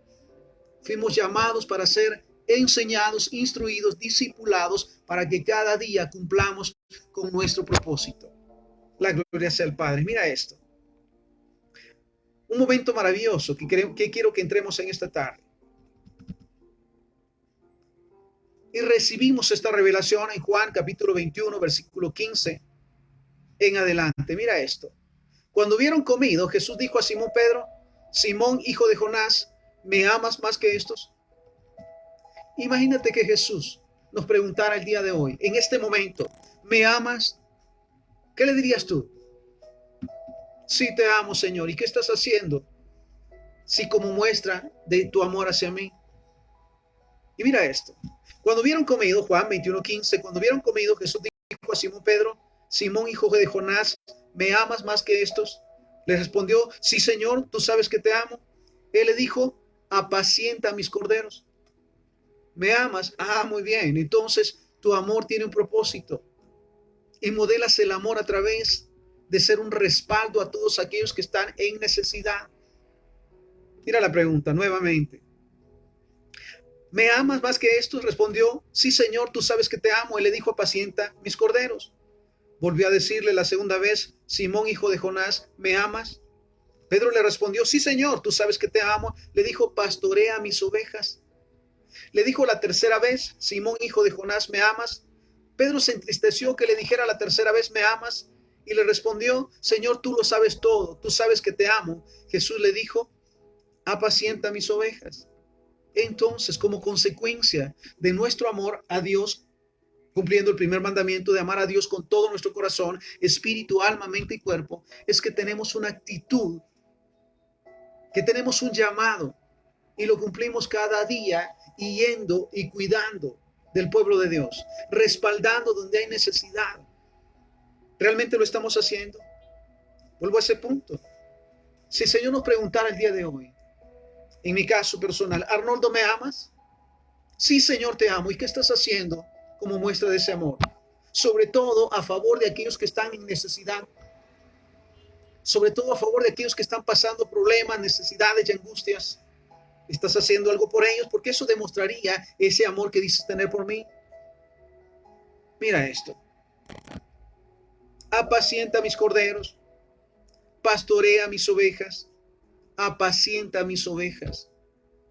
Fuimos llamados para ser enseñados, instruidos, discipulados, para que cada día cumplamos con nuestro propósito. La gloria sea al Padre. Mira esto. Un momento maravilloso que quiero que entremos en esta tarde. Y recibimos esta revelación en Juan capítulo 21, versículo 15 en adelante. Mira esto. Cuando hubieron comido, Jesús dijo a Simón Pedro: Simón, hijo de Jonás, ¿me amas más que estos? Imagínate que Jesús nos preguntara el día de hoy, en este momento: ¿me amas? ¿Qué le dirías tú? Sí, te amo, Señor. ¿Y qué estás haciendo? Sí, como muestra de tu amor hacia mí. Y mira esto. Cuando hubieron comido, Juan 21:15, cuando hubieron comido, Jesús dijo a Simón Pedro: Simón, hijo de Jonás, ¿me amas más que estos? Le respondió: sí, Señor, tú sabes que te amo. Él le dijo: apacienta mis corderos. ¿Me amas? Ah, muy bien. Entonces tu amor tiene un propósito. Y modelas el amor a través de ser un respaldo a todos aquellos que están en necesidad. Mira la pregunta nuevamente. ¿Me amas más que estos? Respondió: sí, Señor, tú sabes que te amo. Él le dijo: apacienta mis corderos. Volvió a decirle la segunda vez: Simón, hijo de Jonás, ¿me amas? Pedro le respondió: sí, Señor, tú sabes que te amo. Le dijo: pastorea mis ovejas. Le dijo la tercera vez: Simón, hijo de Jonás, ¿me amas? Pedro se entristeció que le dijera la tercera vez: ¿me amas? Y le respondió: Señor, tú lo sabes todo, tú sabes que te amo. Jesús le dijo: apacienta mis ovejas. Entonces, como consecuencia de nuestro amor a Dios, cumpliendo el primer mandamiento de amar a Dios con todo nuestro corazón, espíritu, alma, mente y cuerpo, es que tenemos una actitud, que tenemos un llamado y lo cumplimos cada día, yendo y cuidando del pueblo de Dios, respaldando donde hay necesidad. ¿Realmente lo estamos haciendo? Vuelvo a ese punto. Si el Señor nos preguntara el día de hoy, en mi caso personal: Arnoldo, ¿me amas? Sí, Señor, te amo. ¿Y qué estás haciendo como muestra de ese amor? Sobre todo a favor de aquellos que están en necesidad, sobre todo a favor de aquellos que están pasando problemas, necesidades y angustias. ¿Estás haciendo algo por ellos? Porque eso demostraría ese amor que dices tener por mí. Mira esto. Apacienta mis corderos, pastorea mis ovejas, apacienta mis ovejas.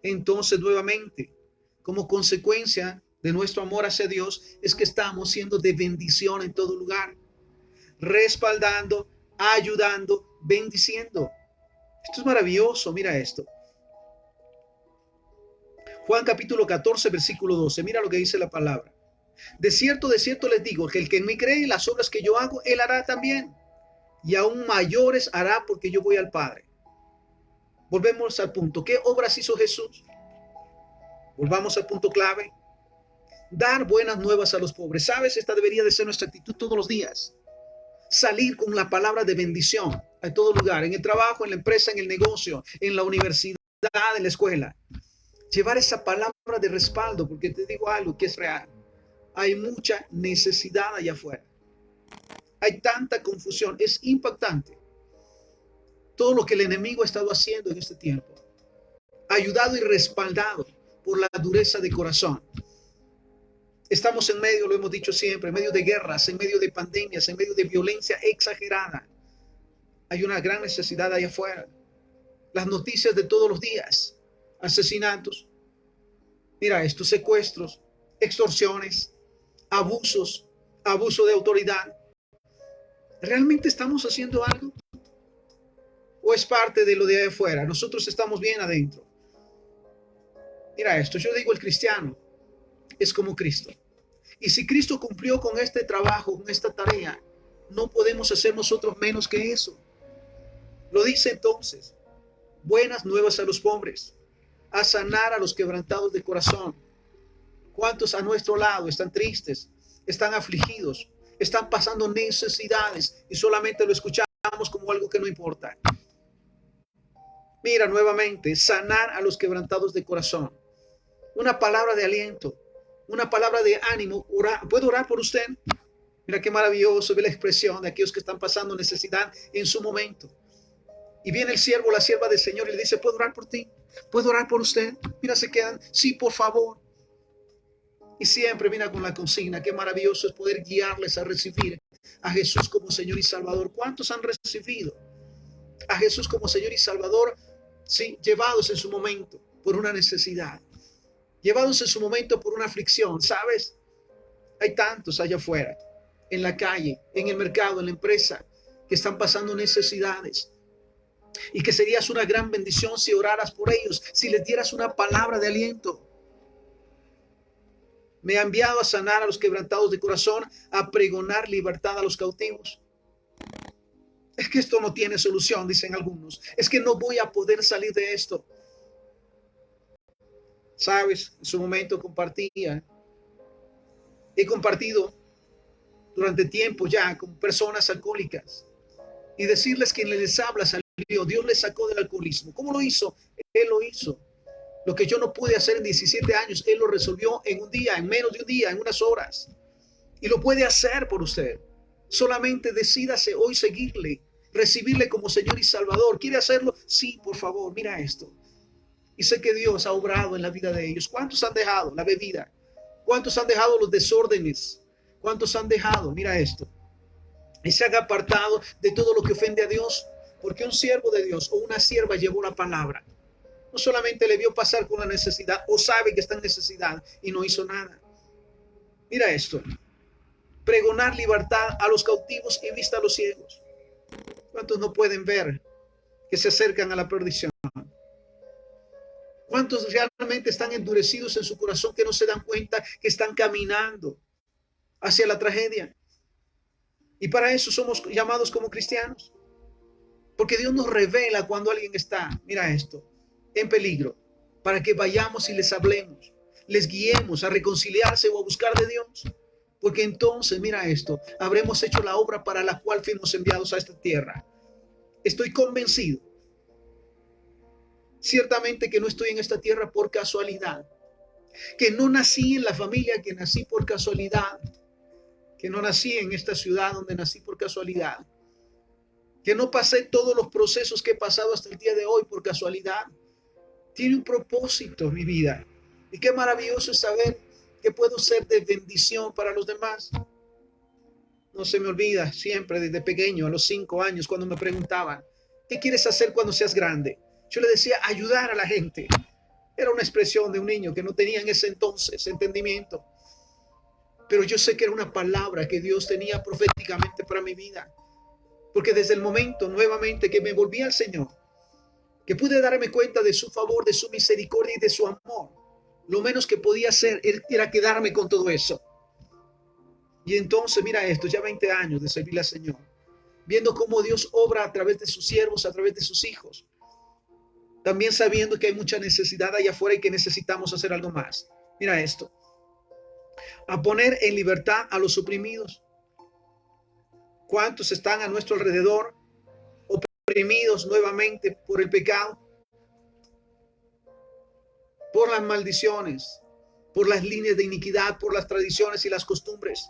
Entonces, nuevamente, como consecuencia de nuestro amor hacia Dios, es que estamos siendo de bendición en todo lugar, respaldando, ayudando, bendiciendo. Esto es maravilloso. Mira esto. Juan capítulo 14, versículo 12. Mira lo que dice la palabra. De cierto les digo, que el que en mí cree, las obras que yo hago, él hará también. Y aún mayores hará, porque yo voy al Padre. Volvemos al punto. ¿Qué obras hizo Jesús? Volvamos al punto clave. Dar buenas nuevas a los pobres. ¿Sabes? Esta debería de ser nuestra actitud todos los días. Salir con la palabra de bendición a todo lugar. En el trabajo, en la empresa, en el negocio, en la universidad, en la escuela. Llevar esa palabra de respaldo, porque te digo algo que es real. Hay mucha necesidad allá afuera. Hay tanta confusión. Es impactante todo lo que el enemigo ha estado haciendo en este tiempo, ayudado y respaldado por la dureza de corazón. Estamos en medio, lo hemos dicho siempre, en medio de guerras, en medio de pandemias, en medio de violencia exagerada. Hay una gran necesidad allá afuera. Las noticias de todos los días: asesinatos, mira estos secuestros, extorsiones, abusos, abuso de autoridad. ¿Realmente estamos haciendo algo? ¿O es parte de lo de afuera? Nosotros estamos bien adentro. Mira esto, yo digo, el cristiano es como Cristo. Y si Cristo cumplió con este trabajo, con esta tarea, no podemos hacer nosotros menos que eso. Lo dice entonces: buenas nuevas a los pobres, a sanar a los quebrantados de corazón. ¿Cuántos a nuestro lado están tristes, están afligidos, están pasando necesidades y solamente lo escuchamos como algo que no importa? Mira, nuevamente, sanar a los quebrantados de corazón. Una palabra de aliento, una palabra de ánimo. ¿Puedo orar por usted? Mira qué maravilloso, ve la expresión de aquellos que están pasando necesidad en su momento. Y viene el siervo, la sierva del Señor, y le dice: ¿puedo orar por ti? ¿Puedo orar por usted? Mira, se quedan: sí, por favor. Y siempre mira con la consigna. Qué maravilloso es poder guiarles a recibir a Jesús como Señor y Salvador. ¿Cuántos han recibido a Jesús como Señor y Salvador, sí, llevados en su momento por una necesidad, llevados en su momento por una aflicción, ¿sabes? Hay tantos allá afuera, en la calle, en el mercado, en la empresa, que están pasando necesidades. Y que serías una gran bendición si oraras por ellos, si les dieras una palabra de aliento. Me ha enviado a sanar a los quebrantados de corazón, a pregonar libertad a los cautivos. Es que esto no tiene solución, dicen algunos. Es que no voy a poder salir de esto. Sabes, en su momento he compartido durante tiempo ya con personas alcohólicas y decirles que les habla salió. Dios les sacó del alcoholismo. ¿Cómo lo hizo? Él lo hizo. Lo que yo no pude hacer en 17 años, Él lo resolvió en un día, en menos de un día, en unas horas. Y lo puede hacer por usted. Solamente decídase hoy seguirle, recibirle como Señor y Salvador. ¿Quiere hacerlo? Sí, por favor, mira esto. Y sé que Dios ha obrado en la vida de ellos. ¿Cuántos han dejado la bebida? ¿Cuántos han dejado los desórdenes? ¿Cuántos han dejado? Mira esto. Y se han apartado de todo lo que ofende a Dios. Porque un siervo de Dios o una sierva llevó la palabra. No solamente le vio pasar con la necesidad o sabe que está en necesidad y no hizo nada. Mira esto. Pregonar libertad a los cautivos y vista a los ciegos. ¿Cuántos no pueden ver que se acercan a la perdición? ¿Cuántos realmente están endurecidos en su corazón que no se dan cuenta que están caminando hacia la tragedia? Y para eso somos llamados como cristianos. Porque Dios nos revela cuando alguien está, mira esto, en peligro, para que vayamos y les hablemos, les guiemos a reconciliarse o a buscar de Dios. Porque entonces, mira esto, habremos hecho la obra para la cual fuimos enviados a esta tierra. Estoy convencido, ciertamente que no estoy en esta tierra por casualidad, que no nací en la familia que nací por casualidad, que no nací en esta ciudad donde nací por casualidad, que no pasé todos los procesos que he pasado hasta el día de hoy por casualidad. Tiene un propósito mi vida. Y qué maravilloso es saber que puedo ser de bendición para los demás. No se me olvida siempre desde pequeño, a los 5 años, cuando me preguntaban, ¿qué quieres hacer cuando seas grande? Yo le decía, ayudar a la gente. Era una expresión de un niño que no tenía en ese entonces entendimiento. Pero yo sé que era una palabra que Dios tenía proféticamente para mi vida. Porque desde el momento nuevamente que me volví al Señor, que pude darme cuenta de su favor, de su misericordia y de su amor, lo menos que podía hacer era quedarme con todo eso. Y entonces, mira esto, ya 20 años de servirle al Señor, viendo cómo Dios obra a través de sus siervos, a través de sus hijos, también sabiendo que hay mucha necesidad allá afuera y que necesitamos hacer algo más. Mira esto, a poner en libertad a los oprimidos. ¿Cuántos están a nuestro alrededor oprimidos nuevamente por el pecado, por las maldiciones, por las líneas de iniquidad, por las tradiciones y las costumbres?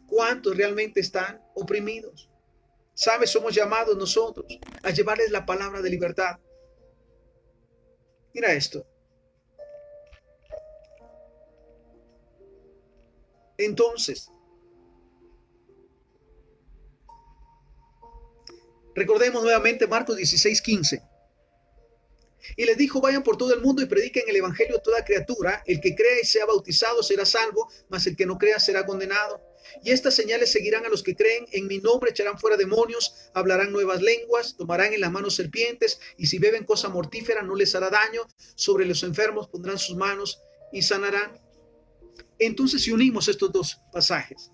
¿Cuántos realmente están oprimidos? ¿Sabes? Somos llamados nosotros a llevarles la palabra de libertad. Mira esto. Entonces, recordemos nuevamente Marcos 16:15. Y les dijo, vayan por todo el mundo y prediquen el evangelio a toda criatura. El que crea y sea bautizado será salvo, mas el que no crea será condenado. Y estas señales seguirán a los que creen. En mi nombre echarán fuera demonios, hablarán nuevas lenguas, tomarán en las manos serpientes, y si beben cosa mortífera no les hará daño. Sobre los enfermos pondrán sus manos y sanarán. Entonces, si unimos estos dos pasajes,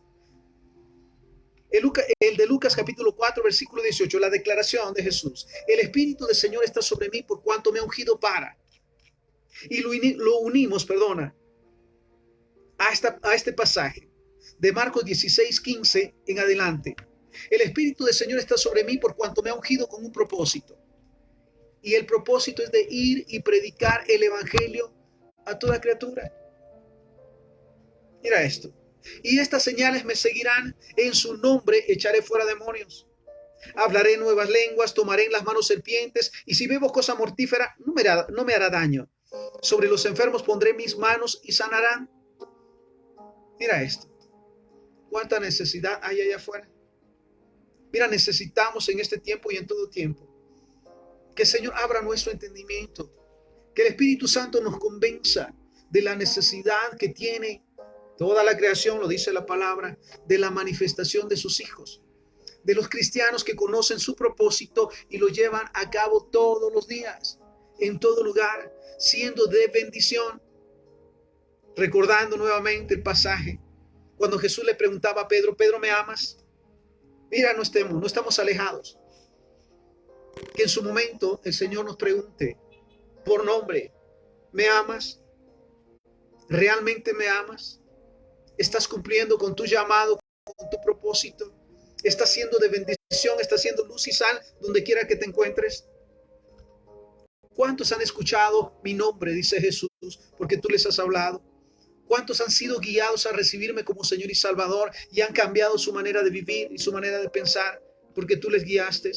el de Lucas capítulo 4, versículo 18, la declaración de Jesús. El Espíritu del Señor está sobre mí por cuanto me ha ungido para. Y lo unimos, a este pasaje de Marcos 16:15 en adelante. El Espíritu del Señor está sobre mí por cuanto me ha ungido con un propósito. Y el propósito es de ir y predicar el Evangelio a toda criatura. Mira esto. Y estas señales me seguirán, en su nombre echaré fuera demonios, hablaré nuevas lenguas, tomaré en las manos serpientes, y si bebo cosa mortífera no me hará daño. Sobre los enfermos pondré mis manos y sanarán. Mira esto. ¿Cuánta necesidad hay allá afuera? Mira, necesitamos en este tiempo y en todo tiempo Que el Señor abra nuestro entendimiento. Que el Espíritu Santo nos convenza de la necesidad que tiene toda la creación, lo dice la palabra, de la manifestación de sus hijos. De los cristianos que conocen su propósito y lo llevan a cabo todos los días, en todo lugar, siendo de bendición. Recordando nuevamente el pasaje, cuando Jesús le preguntaba a Pedro, Pedro, ¿me amas? Mira, no estamos alejados. Que en su momento el Señor nos pregunte por nombre, ¿me amas? ¿Realmente me amas? ¿Estás cumpliendo con tu llamado, con tu propósito? ¿Estás siendo de bendición? ¿Estás siendo luz y sal donde quiera que te encuentres? ¿Cuántos han escuchado mi nombre, dice Jesús, porque tú les has hablado? ¿Cuántos han sido guiados a recibirme como Señor y Salvador y han cambiado su manera de vivir y su manera de pensar porque tú les guiaste?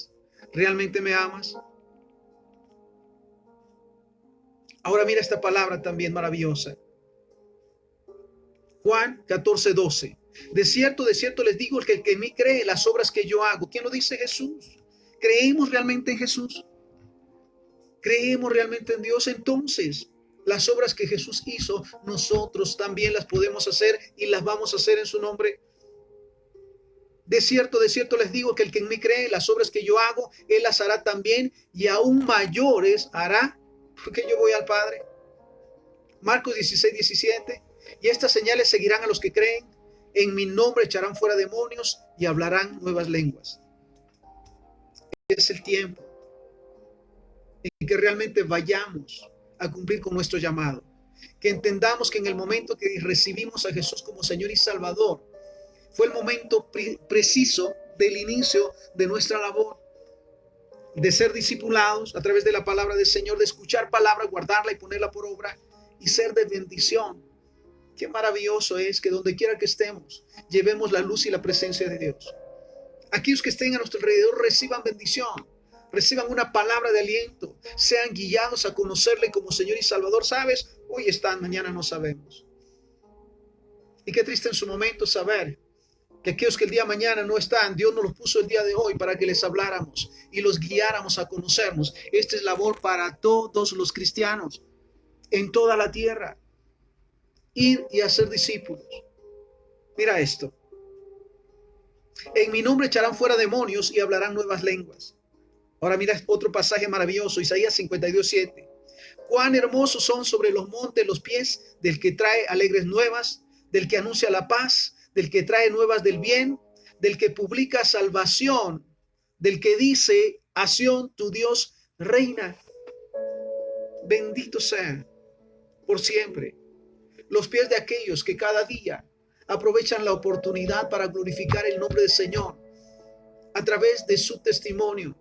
¿Realmente me amas? Ahora mira esta palabra también maravillosa. Juan 14:12. De cierto les digo, el que en mí cree, las obras que yo hago. ¿Quién lo dice? Jesús. ¿Creemos realmente en Jesús? ¿Creemos realmente en Dios? Entonces, las obras que Jesús hizo, nosotros también las podemos hacer y las vamos a hacer en su nombre. De cierto les digo que el que en mí cree, las obras que yo hago, él las hará también y aún mayores hará, porque yo voy al Padre. Marcos 16:17. Y estas señales seguirán a los que creen. En mi nombre echarán fuera demonios y hablarán nuevas lenguas. Es el tiempo en que realmente vayamos a cumplir con nuestro llamado. Que entendamos que en el momento que recibimos a Jesús como Señor y Salvador, fue el momento preciso del inicio de nuestra labor, de ser discipulados a través de la palabra del Señor, de escuchar palabra, guardarla y ponerla por obra y ser de bendición. Qué maravilloso es que donde quiera que estemos, llevemos la luz y la presencia de Dios. Aquellos que estén a nuestro alrededor reciban bendición, reciban una palabra de aliento, sean guiados a conocerle como Señor y Salvador. ¿Sabes? Hoy están, mañana no sabemos. Y qué triste en su momento saber que aquellos que el día de mañana no están, Dios nos los puso el día de hoy para que les habláramos y los guiáramos a conocernos. Esta es labor para todos los cristianos en toda la tierra. Ir y hacer discípulos. Mira esto. En mi nombre echarán fuera demonios y hablarán nuevas lenguas. Ahora mira otro pasaje maravilloso, Isaías 52:7. Cuán hermosos son sobre los montes los pies del que trae alegres nuevas, del que anuncia la paz, del que trae nuevas del bien, del que publica salvación, del que dice, a Sión tu Dios reina. Bendito sea por siempre los pies de aquellos que cada día aprovechan la oportunidad para glorificar el nombre del Señor a través de su testimonio,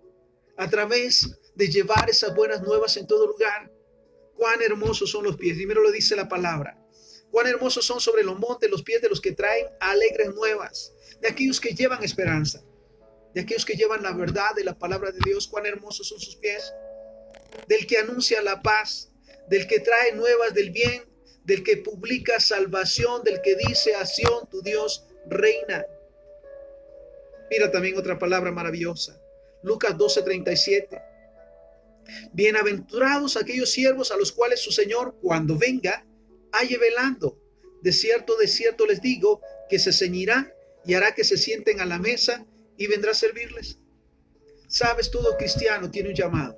a través de llevar esas buenas nuevas en todo lugar. Cuán hermosos son los pies. Primero lo dice la palabra. Cuán hermosos son sobre los montes los pies de los que traen alegres nuevas, de aquellos que llevan esperanza, de aquellos que llevan la verdad de la palabra de Dios. Cuán hermosos son sus pies. Del que anuncia la paz, del que trae nuevas del bien, del que publica salvación, del que dice, a Sión tu Dios reina. Mira también otra palabra maravillosa. Lucas 12:37. Bienaventurados aquellos siervos a los cuales su Señor, cuando venga, halle velando. De cierto les digo, que se ceñirá y hará que se sienten a la mesa y vendrá a servirles. Sabes, todo cristiano tiene un llamado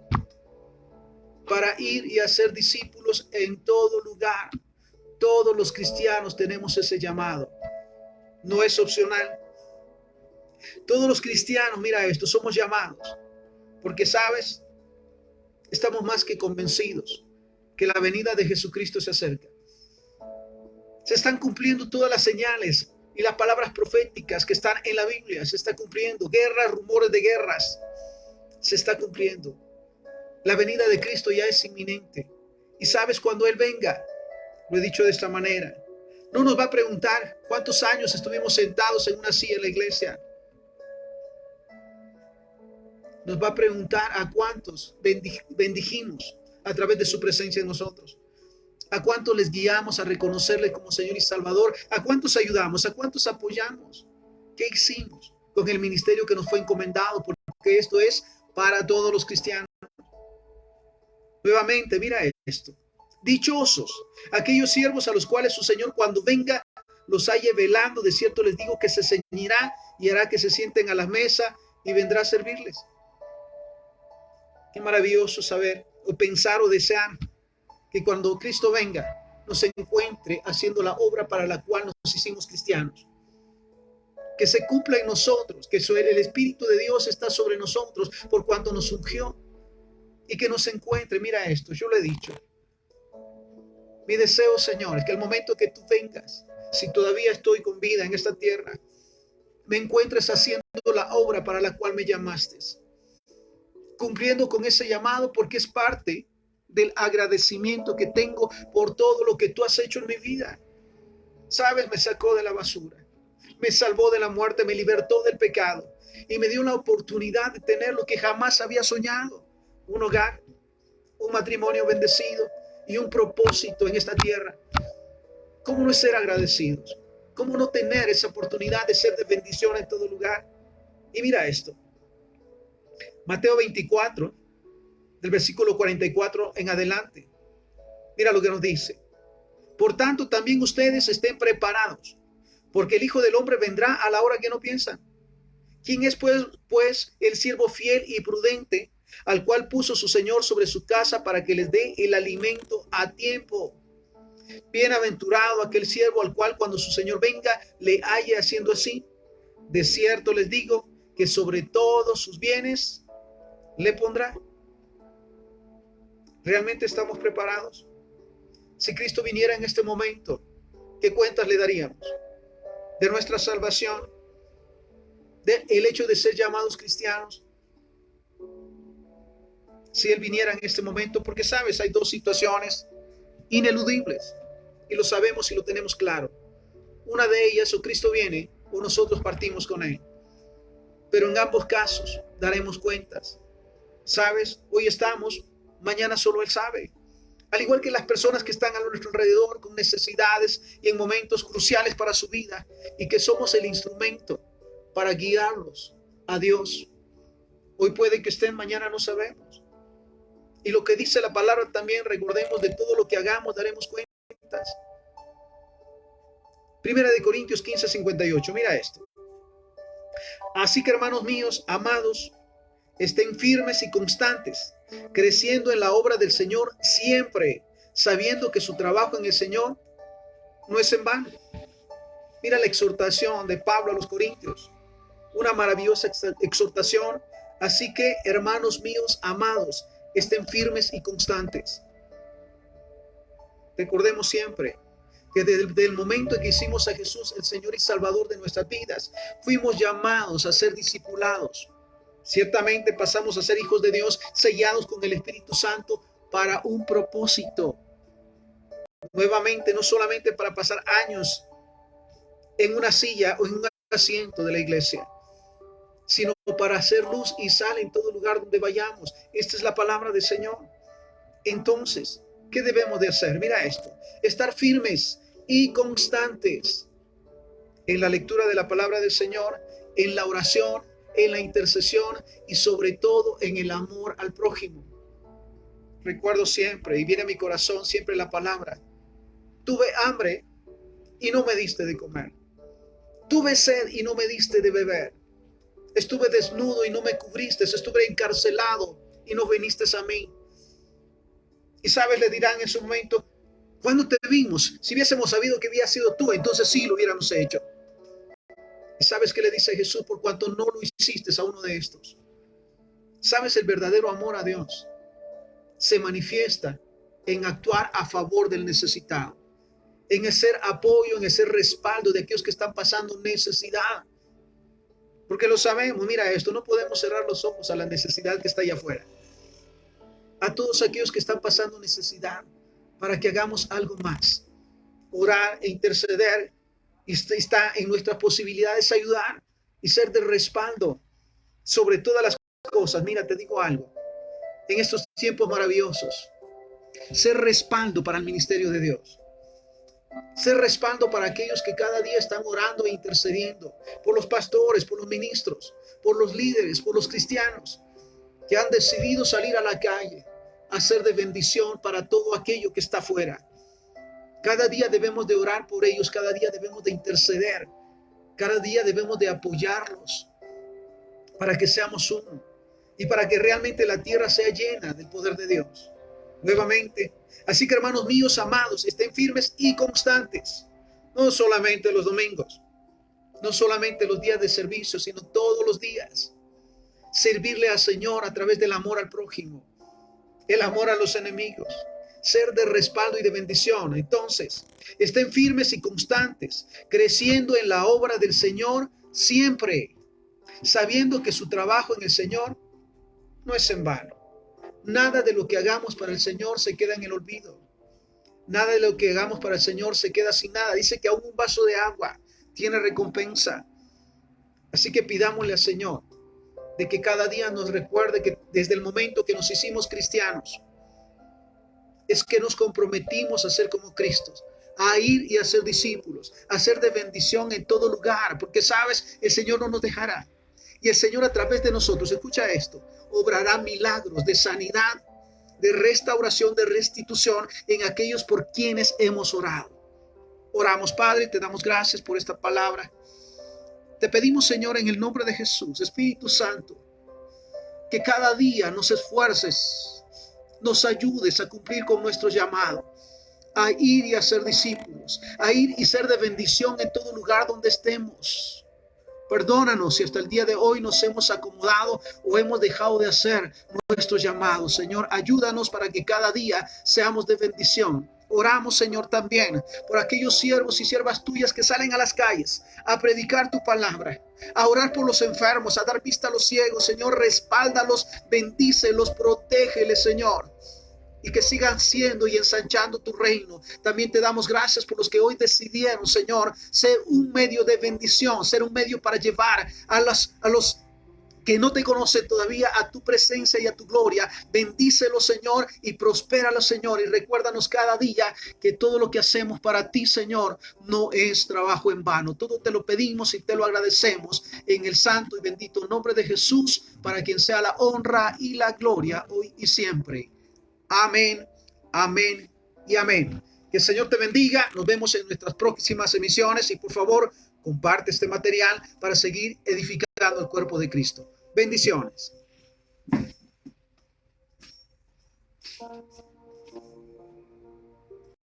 para ir y hacer discípulos en todo lugar. Todos los cristianos tenemos ese llamado. No es opcional. Todos los cristianos, mira esto, somos llamados. Porque, ¿sabes? Estamos más que convencidos que la venida de Jesucristo se acerca. Se están cumpliendo todas las señales y las palabras proféticas que están en la Biblia. Se está cumpliendo. Guerras, rumores de guerras. Se está cumpliendo. La venida de Cristo ya es inminente. Y sabes, cuando Él venga, lo he dicho de esta manera, no nos va a preguntar cuántos años estuvimos sentados en una silla en la iglesia. Nos va a preguntar a cuántos bendijimos a través de su presencia en nosotros. A cuántos les guiamos a reconocerle como Señor y Salvador. A cuántos ayudamos, a cuántos apoyamos. ¿Qué hicimos con el ministerio que nos fue encomendado? Porque esto es para todos los cristianos. Nuevamente, mira esto. Dichosos aquellos siervos a los cuales su Señor cuando venga los halle velando. De cierto les digo que se ceñirá y hará que se sienten a la mesa y vendrá a servirles. Qué maravilloso saber o pensar o desear que cuando Cristo venga nos encuentre haciendo la obra para la cual nos hicimos cristianos. Que se cumpla en nosotros, que el Espíritu de Dios está sobre nosotros por cuanto nos ungió y que nos encuentre. Mira esto, yo lo he dicho. Mi deseo, Señor, es que el momento que tú vengas, si todavía estoy con vida en esta tierra, me encuentres haciendo la obra para la cual me llamaste, cumpliendo con ese llamado, porque es parte del agradecimiento que tengo por todo lo que tú has hecho en mi vida. Sabes, me sacó de la basura, me salvó de la muerte, me libertó del pecado y me dio la oportunidad de tener lo que jamás había soñado: un hogar, un matrimonio bendecido y un propósito en esta tierra. ¿Cómo no ser agradecidos? ¿Cómo no tener esa oportunidad de ser de bendición en todo lugar? Y mira esto. Mateo 24, del versículo 44 en adelante. Mira lo que nos dice. Por tanto, también ustedes estén preparados, porque el Hijo del Hombre vendrá a la hora que no piensan. ¿Quién es pues el siervo fiel y prudente, al cual puso su Señor sobre su casa para que les dé el alimento a tiempo? Bienaventurado aquel siervo al cual cuando su Señor venga le halle haciendo así. De cierto les digo que sobre todos sus bienes le pondrá. ¿Realmente estamos preparados? Si Cristo viniera en este momento, ¿qué cuentas le daríamos? De nuestra salvación, del hecho de ser llamados cristianos. Si Él viniera en este momento, porque sabes, hay dos situaciones ineludibles y lo sabemos y lo tenemos claro. Una de ellas, o Cristo viene o nosotros partimos con Él. Pero en ambos casos daremos cuentas. Sabes, hoy estamos, mañana solo Él sabe. Al igual que las personas que están a nuestro alrededor con necesidades y en momentos cruciales para su vida, y que somos el instrumento para guiarlos a Dios. Hoy puede que estén, mañana no sabemos. Y lo que dice la palabra también, recordemos, de todo lo que hagamos daremos cuentas. Primera de Corintios 15:58, mira esto. Así que, hermanos míos, amados, estén firmes y constantes, creciendo en la obra del Señor siempre, sabiendo que su trabajo en el Señor no es en vano. Mira la exhortación de Pablo a los Corintios, una maravillosa exhortación. Así que, hermanos míos, amados, estén firmes y constantes. Recordemos siempre que desde el momento en que hicimos a Jesús el Señor y Salvador de nuestras vidas, fuimos llamados a ser discipulados. Ciertamente pasamos a ser hijos de Dios, sellados con el Espíritu Santo para un propósito. Nuevamente, no solamente para pasar años en una silla o en un asiento de la iglesia, sino para hacer luz y sal en todo lugar donde vayamos. Esta es la palabra del Señor. Entonces, ¿qué debemos de hacer? Mira esto: estar firmes y constantes en la lectura de la palabra del Señor, en la oración, en la intercesión y sobre todo en el amor al prójimo. Recuerdo siempre, y viene a mi corazón siempre la palabra: tuve hambre y no me diste de comer. Tuve sed y no me diste de beber. Estuve desnudo y no me cubriste. Estuve encarcelado y no viniste a mí. Y sabes, le dirán en su momento: ¿cuándo te vimos? Si hubiésemos sabido que había sido tú, entonces sí lo hubiéramos hecho. ¿Y sabes qué le dice Jesús? Por cuanto no lo hiciste a uno de estos. ¿Sabes? El verdadero amor a Dios se manifiesta en actuar a favor del necesitado, en el ser apoyo, en el ser respaldo de aquellos que están pasando necesidad. Porque lo sabemos, mira esto, no podemos cerrar los ojos a la necesidad que está allá afuera. A todos aquellos que están pasando necesidad, para que hagamos algo más. Orar e interceder, y está en nuestras posibilidades ayudar y ser de respaldo sobre todas las cosas. Mira, te digo algo, en estos tiempos maravillosos, ser respaldo para el ministerio de Dios, ser respaldo para aquellos que cada día están orando e intercediendo por los pastores, por los ministros, por los líderes, por los cristianos que han decidido salir a la calle a ser de bendición para todo aquello que está afuera. Cada día debemos de orar por ellos, cada día debemos de interceder, cada día debemos de apoyarlos para que seamos uno y para que realmente la tierra sea llena del poder de Dios. Nuevamente, así que hermanos míos amados, estén firmes y constantes, no solamente los domingos, no solamente los días de servicio, sino todos los días. Servirle al Señor a través del amor al prójimo, el amor a los enemigos, ser de respaldo y de bendición. Entonces, estén firmes y constantes, creciendo en la obra del Señor siempre, sabiendo que su trabajo en el Señor no es en vano. Nada de lo que hagamos para el Señor se queda en el olvido. Nada de lo que hagamos para el Señor se queda sin nada. Dice que aún un vaso de agua tiene recompensa. Así que pidámosle al Señor de que cada día nos recuerde que desde el momento que nos hicimos cristianos, es que nos comprometimos a ser como Cristo, a ir y a ser discípulos, a ser de bendición en todo lugar, porque sabes, el Señor no nos dejará. Y el Señor a través de nosotros, escucha esto, obrará milagros de sanidad, de restauración, de restitución en aquellos por quienes hemos orado. Oramos, Padre, te damos gracias por esta palabra. Te pedimos, Señor, en el nombre de Jesús, Espíritu Santo, que cada día nos esfuerces, nos ayudes a cumplir con nuestro llamado, a ir y a ser discípulos, a ir y ser de bendición en todo lugar donde estemos. Perdónanos si hasta el día de hoy nos hemos acomodado o hemos dejado de hacer nuestro llamado. Señor, ayúdanos para que cada día seamos de bendición. Oramos, Señor, también por aquellos siervos y siervas tuyas que salen a las calles a predicar tu palabra, a orar por los enfermos, a dar vista a los ciegos. Señor, respáldalos, bendícelos, protégeles, Señor, y que sigan siendo y ensanchando tu reino. También te damos gracias por los que hoy decidieron, Señor, ser un medio de bendición, ser un medio para llevar a los que no te conocen todavía a tu presencia y a tu gloria. Bendícelos, Señor, y prospéralos, Señor, y recuérdanos cada día que todo lo que hacemos para ti, Señor, no es trabajo en vano. Todo te lo pedimos y te lo agradecemos en el santo y bendito nombre de Jesús, para quien sea la honra y la gloria hoy y siempre. Amén, amén y amén. Que el Señor te bendiga. Nos vemos en nuestras próximas emisiones y por favor comparte este material para seguir edificando el cuerpo de Cristo. Bendiciones.